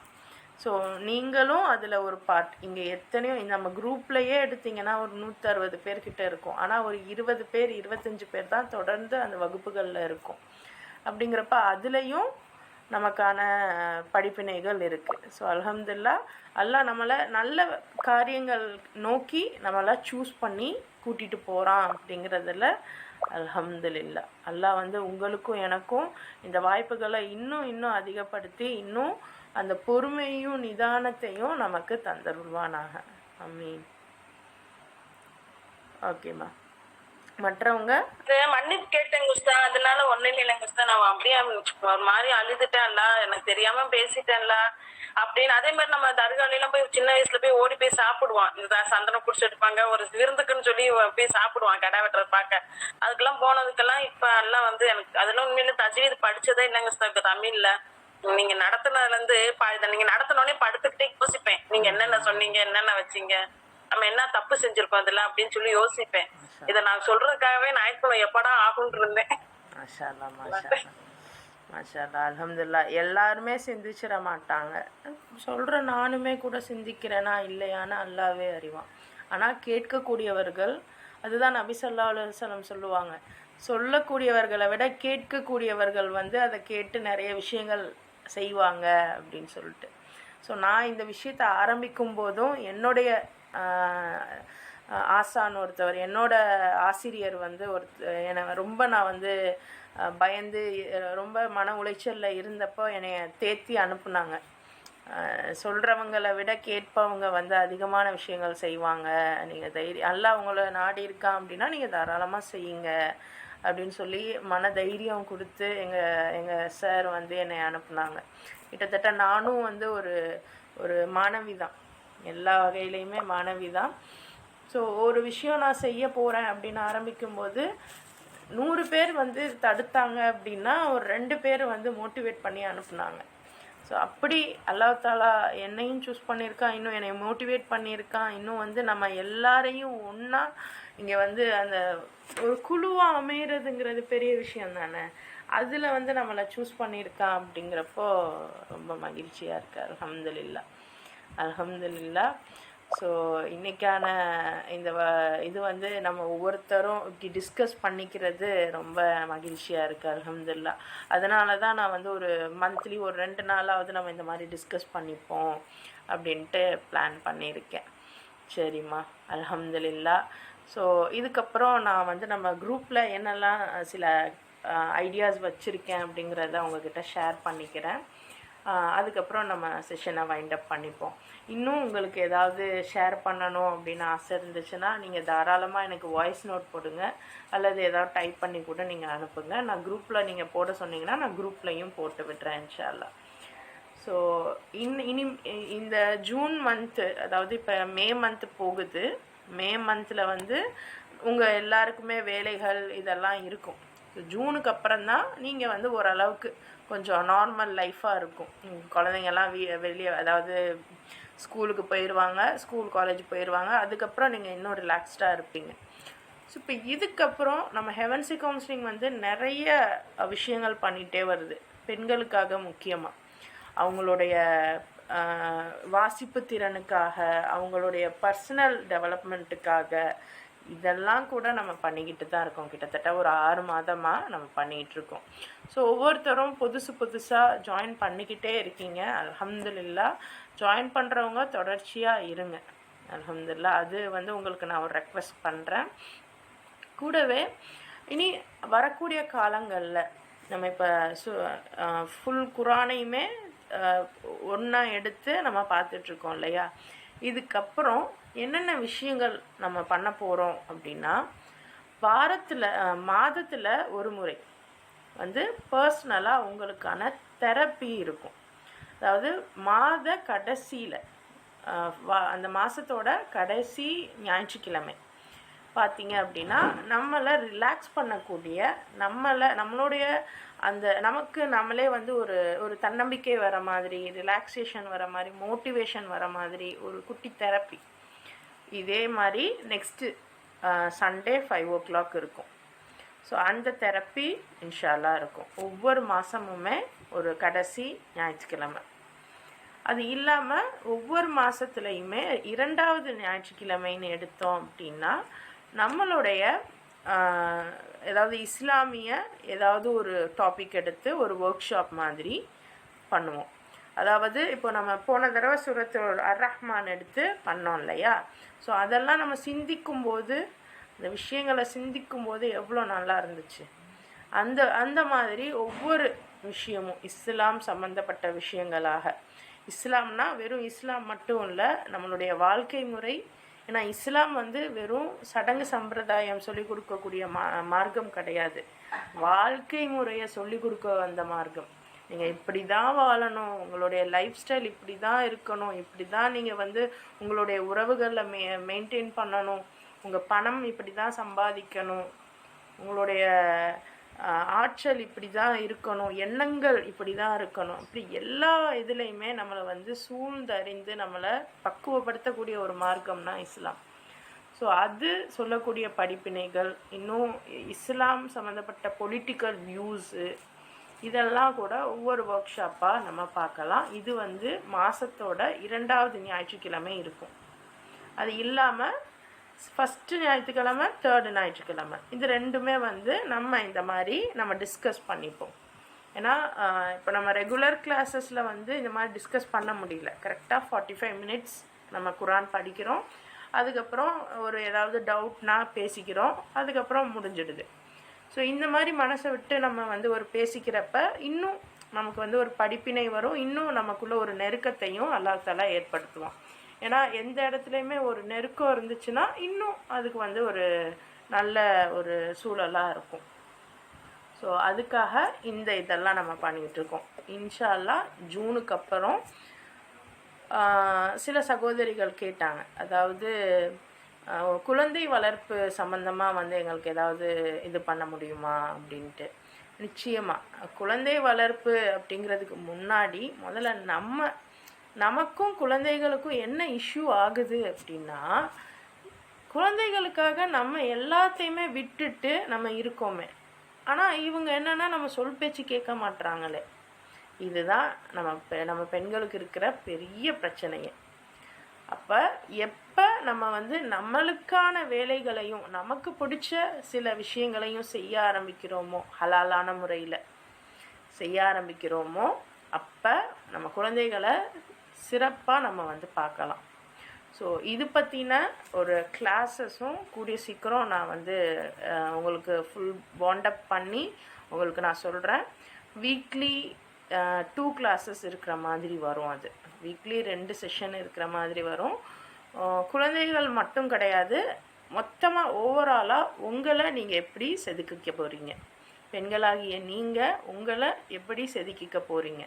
ஸோ நீங்களும் அதில் ஒரு பார்ட். இங்கே எத்தனையோ நம்ம குரூப்லையே எடுத்திங்கன்னா ஒரு 160 பேர்கிட்ட இருக்கும். ஆனால் ஒரு 20 பேர் 25 பேர் தான் தொடர்ந்து அந்த வகுப்புகளில் இருக்கும். அப்படிங்கிறப்ப அதுலேயும் நமக்கான படிப்பினைகள் இருக்குது. ஸோ அல்ஹம்துலில்லாஹ் அல்லாஹ் நம்மளை நல்ல காரியங்கள் நோக்கி நம்மளை சூஸ் பண்ணி கூட்டிகிட்டு போகிறான். அப்படிங்கிறதுல அல்ஹம்துலில்லாஹ் அல்லாஹ் வந்து உங்களுக்கும் எனக்கும் இந்த வாய்ப்புகளை இன்னும் அதிகப்படுத்தி இன்னும் அந்த பொறுமையும் நிதானத்தையும் நமக்கு தந்தருள்வானாக. ஆமீன். ஓகேம்மா. மற்றவங்க மன்னிப்பு கேட்டேங்க உஸ்தா, அதனால ஒண்ணும் இல்லைங்க உஸ்தா. நான் அப்படியே ஒரு மாதிரி அழுதுட்டேன்ல, எனக்கு தெரியாம பேசிட்டேன்ல அப்படின்னு. அதே மாதிரி நம்ம தர்காலாம் போய் சின்ன வயசுல போய் ஓடி போய் சாப்பிடுவான். இந்த சந்தனம் குடிச்சு எடுப்பாங்க, ஒரு விருந்துக்குன்னு சொல்லி போய் சாப்பிடுவான் கடை வெட்டுறது பார்க்க. அதுக்கெல்லாம் போனதுக்கெல்லாம் இப்ப எல்லாம் வந்து எனக்கு அதெல்லாம் உண்மையில தஜ்வீத் படிச்சதே இல்லைங்க உஸ்தா. இப்ப தமிழ்ல நீங்க நடத்துனதுல இருந்து இதை நீங்க நடத்தினோடனே படுத்துக்கிட்டே யோசிப்பேன். நீங்க என்னென்ன சொன்னீங்க, என்னென்ன வச்சீங்க, நம்ம என்ன தப்பு செஞ்சிருக்கோம் இதுல அப்படின்னு சொல்லி யோசிப்பேன். இதை நான் சொல்றதுக்காகவே ஞாயிற்றுக்கிழமை எப்படா ஆகும்னு இருந்தேன். மாஷா அல்லாஹ் மாஷா அல்லாஹ் மாஷா அல்லாஹ் அல்ஹம்துலில்லாஹ். எல்லாருமே சிந்திச்சிட மாட்டாங்க. சொல்கிற நானுமே கூட சிந்திக்கிறேனா இல்லையான்னு அல்லாவே அறிவான். ஆனால் கேட்கக்கூடியவர்கள், அதுதான் நபி ஸல்லல்லாஹு அலைஹி வஸல்லம் சொல்லுவாங்க, சொல்லக்கூடியவர்களை விட கேட்கக்கூடியவர்கள் வந்து அதை கேட்டு நிறைய விஷயங்கள் செய்வாங்க அப்படின்னு சொல்லிட்டு. ஸோ நான் இந்த விஷயத்தை ஆரம்பிக்கும் போதும் என்னுடைய ஆசான் ஒருத்தவர், என்னோட ஆசிரியர் வந்து என்னை ரொம்ப நான் வந்து பயந்து ரொம்ப மன உளைச்சலில் இருந்தப்போ என்னை தேத்தி அனுப்புனாங்க. சொல்கிறவங்களை விட கேட்பவங்க வந்து அதிகமான விஷயங்கள் செய்வாங்க. நீங்கள் தைரியம் அல்லாஹ் உங்களை நாடி இருக்கான் அப்படின்னா நீங்கள் தாராளமாக செய்யுங்க அப்படின்னு சொல்லி மன தைரியம் கொடுத்து எங்கள் சார் வந்து என்னை அனுப்புனாங்க. கிட்டத்தட்ட நானும் வந்து ஒரு மாணவி தான், எல்லா வகையிலையுமே மாணவி தான். ஸோ ஒரு விஷயம் நான் செய்ய போகிறேன் அப்படின்னு ஆரம்பிக்கும்போது 100 பேர் வந்து தடுத்தாங்க அப்படின்னா ஒரு 2 பேர் வந்து மோட்டிவேட் பண்ணி அனுப்புனாங்க. ஸோ அப்படி அல்லாஹ் தாலா என்னையும் சூஸ் பண்ணியிருக்கான், இன்னும் என்னை மோட்டிவேட் பண்ணியிருக்கான். இன்னும் வந்து நம்ம எல்லாரையும் ஒன்றா இங்கே வந்து அந்த ஒரு குழுவாக அமைகிறதுங்கிறது பெரிய விஷயம் தானே. அதில் வந்து நம்மளை சூஸ் பண்ணியிருக்கான். அப்படிங்கிறப்போ ரொம்ப மகிழ்ச்சியாக இருக்குது. அல்ஹம்துலில்லாஹ் அல்ஹம்துலில்லாஹ். ஸோ இன்றைக்கான இது வந்து நம்ம ஒவ்வொருத்தரும் இப்படி டிஸ்கஸ் பண்ணிக்கிறது ரொம்ப மகிழ்ச்சியாக இருக்குது. அல்ஹம்துலில்லாஹ். அதனால தான் நான் வந்து ஒரு மந்த்லி ஒரு 2 நாளாவது நம்ம இந்த மாதிரி டிஸ்கஸ் பண்ணிப்போம் அப்படின்ட்டு பிளான் பண்ணியிருக்கேன். சரிம்மா, அல்ஹம்துலில்லாஹ். ஸோ இதுக்கப்புறம் நான் வந்து நம்ம குரூப்பில் என்னெல்லாம் சில ஐடியாஸ் வச்சுருக்கேன் அப்படிங்கிறத உங்ககிட்ட ஷேர் பண்ணிக்கிறேன். அதுக்கப்புறம் நம்ம செஷனை வைண்ட் அப் பண்ணிப்போம். இன்னும் உங்களுக்கு ஏதாவது ஷேர் பண்ணணும் அப்படின்னு ஆசை இருந்துச்சுன்னா நீங்கள் தாராளமாக எனக்கு வாய்ஸ் நோட் போடுங்க, அல்லது ஏதாவது டைப் பண்ணி கூட நீங்கள் அனுப்புங்க. நான் குரூப்பில் நீங்கள் போட சொன்னீங்கன்னா நான் குரூப்லையும் போட்டு விட்டுறேன் இன்ஷா அல்லாஹ். ஸோ இனி இந்த ஜூன் மந்த்து, அதாவது இப்போ மே மந்த்து போகுது. மே மந்தில் வந்து உங்கள் எல்லாருக்குமே வேலைகள் இதெல்லாம் இருக்கும். ஸோ ஜூனுக்கு அப்புறம்தான் நீங்கள் வந்து ஓரளவுக்கு கொஞ்சம் நார்மல் லைஃபாக இருக்கும். குழந்தைங்கள்லாம் வெளியே, அதாவது ஸ்கூலுக்கு போயிடுவாங்க, ஸ்கூல் காலேஜ் போயிடுவாங்க. அதுக்கப்புறம் நீங்கள் இன்னும் ரிலாக்ஸ்டாக இருப்பீங்க. ஸோ இப்போ இதுக்கப்புறம் நம்ம ஹெவன்சி கவுன்சிலிங் வந்து நிறைய விஷயங்கள் பண்ணிகிட்டே வருது பெண்களுக்காக. முக்கியமாக அவங்களுடைய வாசிப்பு திறனுக்காக, அவங்களுடைய பர்சனல் டெவலப்மெண்ட்டுக்காக, இதெல்லாம் கூட நம்ம பண்ணிக்கிட்டு தான் இருக்கோம். கிட்டத்தட்ட ஒரு 6 மாதமாக நம்ம பண்ணிகிட்ருக்கோம். ஸோ ஒவ்வொருத்தரும் புதுசாக ஜாயின் பண்ணிக்கிட்டே இருக்கீங்க. அல்ஹம்துலில்லாஹ். ஜாயின் பண்ணுறவங்க தொடர்ச்சியாக இருங்க. அல்ஹம்துலில்லாஹ். அது வந்து உங்களுக்கு நான் ஒரு ரெக்வெஸ்ட் பண்ணுறேன். கூடவே இனி வரக்கூடிய காலங்களில் நம்ம இப்போ ஃபுல் குரானையுமே ஒன்றா எடுத்து நம்ம பார்த்துட்ருக்கோம் இல்லையா. இதுக்கப்புறம் என்னென்ன விஷயங்கள் நம்ம பண்ண போகிறோம் அப்படின்னா, மாதத்தில் ஒரு முறை வந்து பர்சனலாக உங்களுக்கான தெரப்பி இருக்கும். அதாவது மாத கடைசியில் அந்த மாதத்தோட கடைசி ஞாயிற்றுக்கிழமை பார்த்தீங்க அப்படின்னா நம்மளை ரிலாக்ஸ் பண்ணக்கூடிய நம்மளுடைய அந்த நமக்கு நம்மளே வந்து ஒரு தன்னம்பிக்கை வர மாதிரி, ரிலாக்ஸேஷன் வர மாதிரி, மோட்டிவேஷன் வர மாதிரி ஒரு குட்டி தெரப்பி. இதே மாதிரி நெக்ஸ்ட்டு சண்டே 5 o'clock இருக்கும். ஸோ அந்த தெரப்பி இன்ஷால்லா இருக்கும் ஒவ்வொரு மாதமுமே ஒரு கடைசி ஞாயிற்றுக்கிழமை. அது இல்லாமல் ஒவ்வொரு மாதத்துலையுமே 2வது ஞாயிற்றுக்கிழமைன்னு எடுத்தோம் அப்படின்னா நம்மளுடைய ஏதாவது இஸ்லாமிய ஏதாவது ஒரு டாபிக் எடுத்து ஒரு ஒர்க் ஷாப் மாதிரி பண்ணுவோம். அதாவது இப்போ நம்ம போன தடவை சூரத்துல் அர்-ரஹ்மான் எடுத்து பண்ணோம் இல்லையா? ஸோ அதெல்லாம் நம்ம சிந்திக்கும்போது, இந்த விஷயங்களை சிந்திக்கும்போது எவ்வளோ நல்லா இருந்துச்சு. அந்த மாதிரி ஒவ்வொரு விஷயமும் இஸ்லாம் சம்மந்தப்பட்ட விஷயங்களாக, இஸ்லாம்னா வெறும் இஸ்லாம் மட்டும் இல்லை, நம்மளுடைய வாழ்க்கை முறை. ஏன்னா இஸ்லாம் வந்து வெறும் சடங்கு சம்பிரதாயம் சொல்லிக் கொடுக்கக்கூடிய மார்க்கம் கிடையாது, வாழ்க்கை முறையை சொல்லிக் கொடுக்க வந்த மார்க்கம். நீங்கள் இப்படி தான் வாழணும், உங்களுடைய லைஃப் ஸ்டைல் இப்படி தான் இருக்கணும், இப்படி தான் நீங்கள் வந்து உங்களுடைய உறவுகளில் மெயின்டைன் பண்ணணும், உங்கள் பணம் இப்படி தான் சம்பாதிக்கணும், உங்களுடைய ஆற்றல் இப்படி தான் இருக்கணும், எண்ணங்கள் இப்படி தான் இருக்கணும். இப்படி எல்லா இதுலேயுமே நம்மளை வந்து சூழ்ந்தறிந்து நம்மளை பக்குவப்படுத்தக்கூடிய ஒரு மார்க்கம்னா இஸ்லாம். ஸோ அது சொல்லக்கூடிய படிப்பினைகள், இன்னும் இஸ்லாம் சம்மந்தப்பட்ட பொலிட்டிக்கல் வியூஸு, இதெல்லாம் கூட ஒவ்வொரு ஒர்க் ஷாப்பாக நம்ம பார்க்கலாம். இது வந்து மாதத்தோட 2வது ஞாயிற்றுக்கிழமை இருக்கும். அது இல்லாமல் ஃபஸ்ட்டு ஞாயிற்றுக்கிழமை, 3rd ஞாயிற்றுக்கிழமை, இது ரெண்டுமே வந்து நம்ம இந்த மாதிரி நம்ம டிஸ்கஸ் பண்ணிப்போம். ஏன்னா இப்போ நம்ம ரெகுலர் கிளாஸஸில் வந்து இந்த மாதிரி டிஸ்கஸ் பண்ண முடியல. கரெக்டாக 45 minutes நம்ம குரான் படிக்கிறோம், அதுக்கப்புறம் ஒரு ஏதாவது டவுட்னா பேசிக்கிறோம், அதுக்கப்புறம் முடிஞ்சிடுது. ஸோ இந்த மாதிரி மனசை விட்டு நம்ம வந்து ஒரு பேசிக்கிறப்ப இன்னும் நமக்கு வந்து ஒரு படிப்பினை வரும், இன்னும் நமக்குள்ளே ஒரு நெருக்கத்தையும் அல்லாஹ் தஆலா ஏற்படுத்துவான். ஏன்னா எந்த இடத்துலையுமே ஒரு நெருக்கம் இருந்துச்சுன்னா இன்னும் அதுக்கு வந்து ஒரு நல்ல ஒரு சூழலாக இருக்கும். ஸோ அதுக்காக இதெல்லாம் நம்ம பண்ணிகிட்ருக்கோம். இன்ஷா அல்லாஹ் ஜூனுக்கு அப்புறம் சில சகோதரிகள் கேட்டாங்க, அதாவது குழந்தை வளர்ப்பு சம்மந்தமாக வந்து எங்களுக்கு ஏதாவது இது பண்ண முடியுமா அப்படின்ட்டு. நிச்சயமாக குழந்தை வளர்ப்பு அப்படிங்கிறதுக்கு முன்னாடி முதல்ல நமக்கும் குழந்தைகளுக்கும் என்ன இஷ்யூ ஆகுது அப்படின்னா, குழந்தைகளுக்காக நம்ம எல்லாத்தையுமே விட்டுட்டு நம்ம இருக்கோமே, ஆனால் இவங்க என்னென்னா நம்ம சொல் பேச்சு கேட்க மாட்றாங்களே. இதுதான் நம்ம பெண்களுக்கு இருக்கிற பெரிய பிரச்சனையே. அப்போ எப்போ நம்ம வந்து நம்மளுக்கான வேலைகளையும் நமக்கு பிடிச்ச சில விஷயங்களையும் செய்ய ஆரம்பிக்கிறோமோ, ஹலாலான முறையில் செய்ய ஆரம்பிக்கிறோமோ, அப்போ நம்ம குழந்தைகளை சிறப்பாக நம்ம வந்து பார்க்கலாம். ஸோ இது பற்றின ஒரு கிளாஸஸும் கூடிய சீக்கிரம் நான் வந்து உங்களுக்கு ஃபுல் பாண்டப் பண்ணி உங்களுக்கு நான் சொல்கிறேன். வீக்லி 2 classes இருக்கிற மாதிரி வரும். அது வீக்லி 2 செஷன் இருக்கிற மாதிரி வரும். குழந்தைகள் மட்டும் கிடையாது, மொத்தமாக ஓவராலாக உங்களை நீங்கள் எப்படி செதுக்கிக்க போகிறீங்க, பெண்களாகிய நீங்கள் உங்களை எப்படி செதுக்கிக்க போகிறீங்க,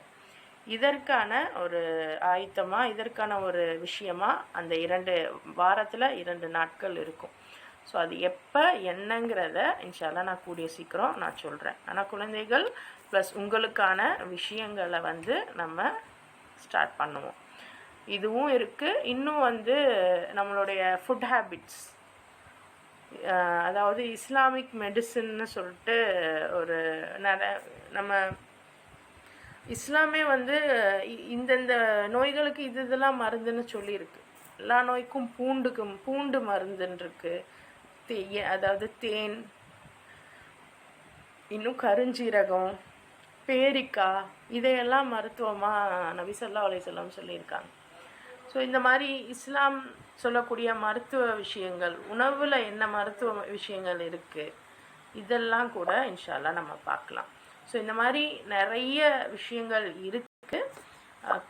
இதற்கான ஒரு ஆயத்தமாக, இதற்கான ஒரு விஷயமாக அந்த 2 வாரத்தில் 2 நாட்கள் இருக்கும். ஸோ அது எப்போ என்னங்கிறத இன்ஷா அல்லாஹ் நான் கூடிய சீக்கிரம் நான் சொல்கிறேன். ஆனால் குழந்தைகள் ப்ளஸ் உங்களுக்கான விஷயங்களை வந்து நம்ம ஸ்டார்ட் பண்ணுவோம். இதுவும் இருக்குது. இன்னும் வந்து நம்மளுடைய ஃபுட் ஹேபிட்ஸ், அதாவது இஸ்லாமிக் மெடிசின்னு சொல்லிட்டு ஒரு நம்ம இஸ்லாமே வந்து இந்தந்த நோய்களுக்கு இதெல்லாம் மருந்துன்னு சொல்லியிருக்கு. எல்லா நோய்க்கும் பூண்டு மருந்துன்னு இருக்குது, அதாவது தேன், இன்னும் கருஞ்சீரகம், பேரிக்காய், இதையெல்லாம் மருத்துவமாக நபி ஸல்லல்லாஹு அலைஹி வஸல்லம் சொல்லியிருக்காங்க. ஸோ இந்த மாதிரி இஸ்லாம் சொல்லக்கூடிய மருத்துவ விஷயங்கள், உணவில் என்ன மருத்துவ விஷயங்கள் இருக்குது, இதெல்லாம் கூட இன்ஷா அல்லாஹ் நம்ம பார்க்கலாம். ஸோ இந்த மாதிரி நிறைய விஷயங்கள் இருக்குது.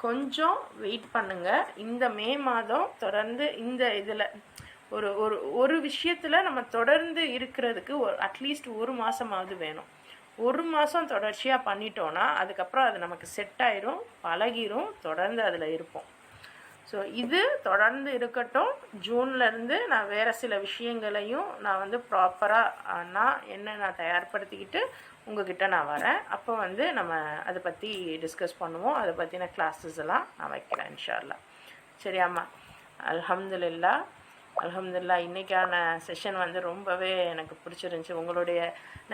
கொஞ்சம் வெயிட் பண்ணுங்கள். இந்த மே மாதம் தொடர்ந்து இந்த இதில் ஒரு விஷயத்தில் நம்ம தொடர்ந்து இருக்கிறதுக்கு அட்லீஸ்ட் 1 மாதமாவது வேணும். 1 மாதம் தொடர்ச்சியாக பண்ணிட்டோன்னா அதுக்கப்புறம் அது நமக்கு செட் ஆயிரும், பழகிரும், தொடர்ந்து அதில் இருப்போம். ஸோ இது தொடர்ந்து இருக்கட்டும். ஜூன்லேருந்து நான் வேறு சில விஷயங்களையும் நான் வந்து ப்ராப்பராக நான் தயார்படுத்திக்கிட்டு உங்ககிட்ட நான் வரேன். அப்போ வந்து நம்ம அதை பற்றி டிஸ்கஸ் பண்ணுவோம். அதை பற்றின கிளாஸஸ் எல்லாம் நான் வைக்கிறேன் இன்ஷா அல்லாஹ். சரியாம்மா? அல்ஹம்துலில்லாஹ். அல்ஹம்துலில்லாஹ். இன்றைக்கான செஷன் வந்து ரொம்பவே எனக்கு பிடிச்சிருந்துச்சி. உங்களுடைய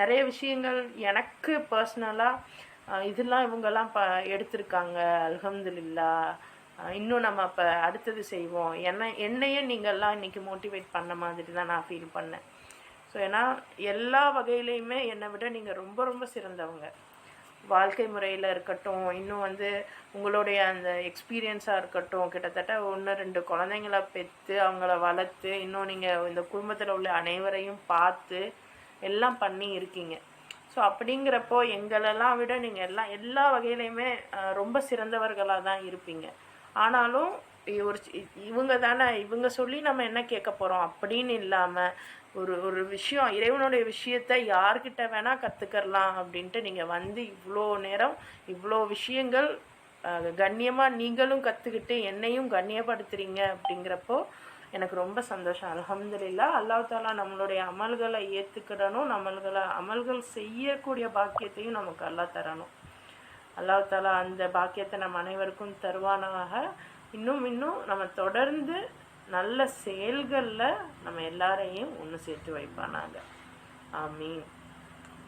நிறைய விஷயங்கள் எனக்கு பர்சனலாக இதெல்லாம் இவங்கெல்லாம் எடுத்திருக்காங்க. அல்ஹம்துலில்லாஹ். இன்னும் நம்ம இப்போ அடுத்தது செய்வோம். என்னையே நீங்கள்லாம் இன்றைக்கி மோட்டிவேட் பண்ண மாதிரி தான் நான் ஃபீல் பண்ணேன். ஸோ ஏன்னா எல்லா வகையிலையுமே என்னை விட நீங்கள் ரொம்ப ரொம்ப சிறந்தவங்க. வாழ்க்கை முறையில் இருக்கட்டும், இன்னும் வந்து உங்களுடைய அந்த எக்ஸ்பீரியன்ஸாக இருக்கட்டும், கிட்டத்தட்ட 1-2 குழந்தைங்கள பெற்று அவங்கள வளர்த்து, இன்னும் நீங்கள் இந்த குடும்பத்தில் உள்ள அனைவரையும் பார்த்து எல்லாம் பண்ணி இருக்கீங்க. ஸோ அப்படிங்கிறப்போ எங்களெல்லாம் விட நீங்கள் எல்லா வகையிலையுமே ரொம்ப சிறந்தவர்களாக தான் இருப்பீங்க. ஆனாலும் இவங்க தானே, இவங்க சொல்லி நம்ம என்ன கேட்க போகிறோம் அப்படின்னு இல்லாமல் ஒரு விஷயம், இறைவனுடைய விஷயத்தை யார்கிட்ட வேணால் கற்றுக்கலாம் அப்படின்ட்டு நீங்கள் வந்து இவ்வளோ நேரம் இவ்வளோ விஷயங்கள் கண்ணியமாக நீங்களும் கற்றுக்கிட்டு என்னையும் கண்ணியப்படுத்துகிறீங்க. அப்படிங்கிறப்போ எனக்கு ரொம்ப சந்தோஷம். அல்ஹம்துலில்லாஹ். அல்லாஹ் தாலா நம்மளுடைய அமல்களை ஏற்றுக்கிடணும், அமல்கள் செய்யக்கூடிய பாக்கியத்தையும் நமக்கு அல்லாஹ் தரணும். அல்லாஹ் தாலா அந்த பாக்கியத்தை நம்ம அனைவருக்கும் தருவானாக. இன்னும் நம்ம தொடர்ந்து நல்ல செயல்களில் நம்ம எல்லாரையும் ஒன்று சேர்த்து வைப்பானாங்க. ஆமீன்.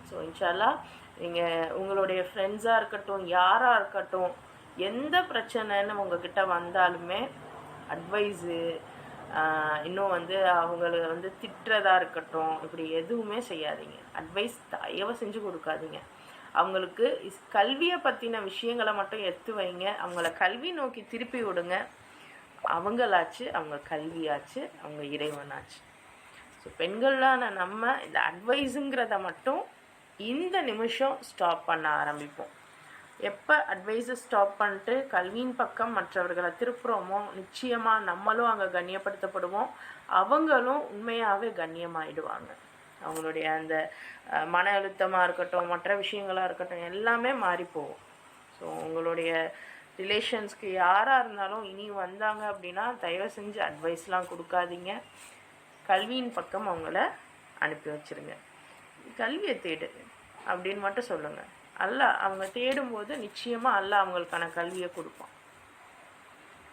ஸோ இன்ஷா அல்லாஹ் நீங்கள் உங்களுடைய ஃப்ரெண்ட்ஸாக இருக்கட்டும், யாராக இருக்கட்டும், எந்த பிரச்சனைன்னு உங்ககிட்ட வந்தாலுமே அட்வைஸு, இன்னும் வந்து அவங்கள வந்து திட்டுறதா இருக்கட்டும், இப்படி எதுவுமே செய்யாதீங்க. அட்வைஸ் தயவு செஞ்சு கொடுக்காதீங்க. அவங்களுக்கு கல்வியை பற்றின விஷயங்களை மட்டும் எடுத்து வைங்க. அவங்கள கல்வி நோக்கி திருப்பி விடுங்க. அவங்களாச்சு, அவங்க கல்வியாச்சு, அவங்க இறைவனாச்சு. ஸோ பெண்களான நம்ம இந்த அட்வைஸுங்கிறத மட்டும் இந்த நிமிஷம் ஸ்டாப் பண்ண ஆரம்பிப்போம். எப்போ அட்வைஸை ஸ்டாப் பண்ணிட்டு கல்வியின் பக்கம் மற்றவர்களை திருப்புறோமோ, நிச்சயமாக நம்மளும் அங்கே கண்ணியப்படுத்தப்படுவோம், அவங்களும் உண்மையாகவே கண்ணியமாயிடுவாங்க. அவங்களுடைய அந்த மன அழுத்தமாக இருக்கட்டும், மற்ற விஷயங்களாக இருக்கட்டும், எல்லாமே மாறிப்போகும். ஸோ உங்களுடைய ரிலேஷன்ஸ்க்கு யாராக இருந்தாலும் இனி வந்தாங்க அப்படின்னா தயவு செஞ்சு அட்வைஸ்லாம் கொடுக்காதீங்க. கல்வியின் பக்கம் அவங்கள அனுப்பி வச்சுருங்க. கல்வியை தேடு அப்படின்னு மட்டும் சொல்லுங்கள். அல்லாஹ் அவங்க தேடும்போது நிச்சயமாக அல்லாஹ் அவங்களுக்கான கல்வியை கொடுப்பான்.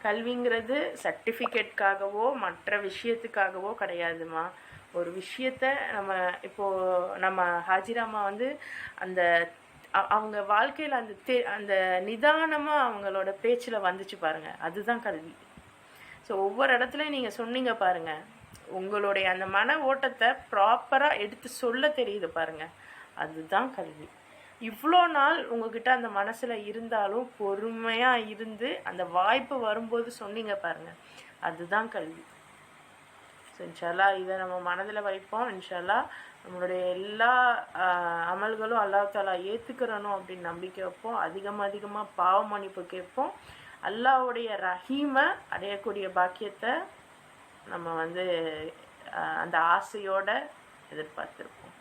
கல்விங்கிறது சர்டிஃபிகேட்காகவோ மற்ற விஷயத்துக்காகவோ கிடையாதுமா. ஒரு விஷயத்தை நம்ம ஹாஜிராமா வந்து அந்த அவங்க வாழ்க்கையில் அந்த நிதானமாக அவங்களோட பேச்சில் வந்துச்சு பாருங்கள், அதுதான் கல்வி. ஸோ ஒவ்வொரு இடத்துலையும் நீங்கள் சொன்னீங்க பாருங்கள், உங்களுடைய அந்த மன ஓட்டத்தை ப்ராப்பராக எடுத்து சொல்ல தெரியுது பாருங்கள், அதுதான் கல்வி. இவ்வளோ நாள் உங்ககிட்ட அந்த மனசில் இருந்தாலும் பொறுமையாக இருந்து அந்த வாய்ப்பு வரும்போது சொன்னீங்க பாருங்கள், அதுதான் கல்வி. ஸோ இன்ஷா அல்லாஹ் இதை நம்ம மனதில் வைப்போம். இன்ஷா அல்லாஹ் நம்மளுடைய எல்லா அமல்களும் அல்லாஹ் தாலா ஏற்றுக்கிறணும் அப்படின்னு நம்பிக்கை வைப்போம். அதிகமாக பாவ மன்னிப்பு கேட்போம். அல்லாஹ்வுடைய ரஹீமை அடையக்கூடிய பாக்கியத்தை நம்ம வந்து அந்த ஆசையோடு எதிர்பார்த்துருப்போம்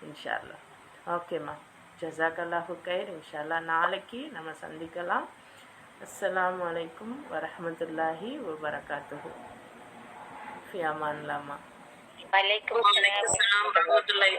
இன்ஷா அல்லாஹ். ஓகேம்மா, ஜஸாக்கல்லாஹு கைர். இன்ஷா அல்லாஹ் நாளைக்கு நம்ம சந்திக்கலாம். அஸ்ஸலாமு அலைக்கும் வரஹ்மத்துல்லாஹி வபரகாத்துஹு. ஃபி அமானில்லாஹ். வலைக்கும் வலைக்கும் சலாம் வரஹ்மத்துல்லாஹி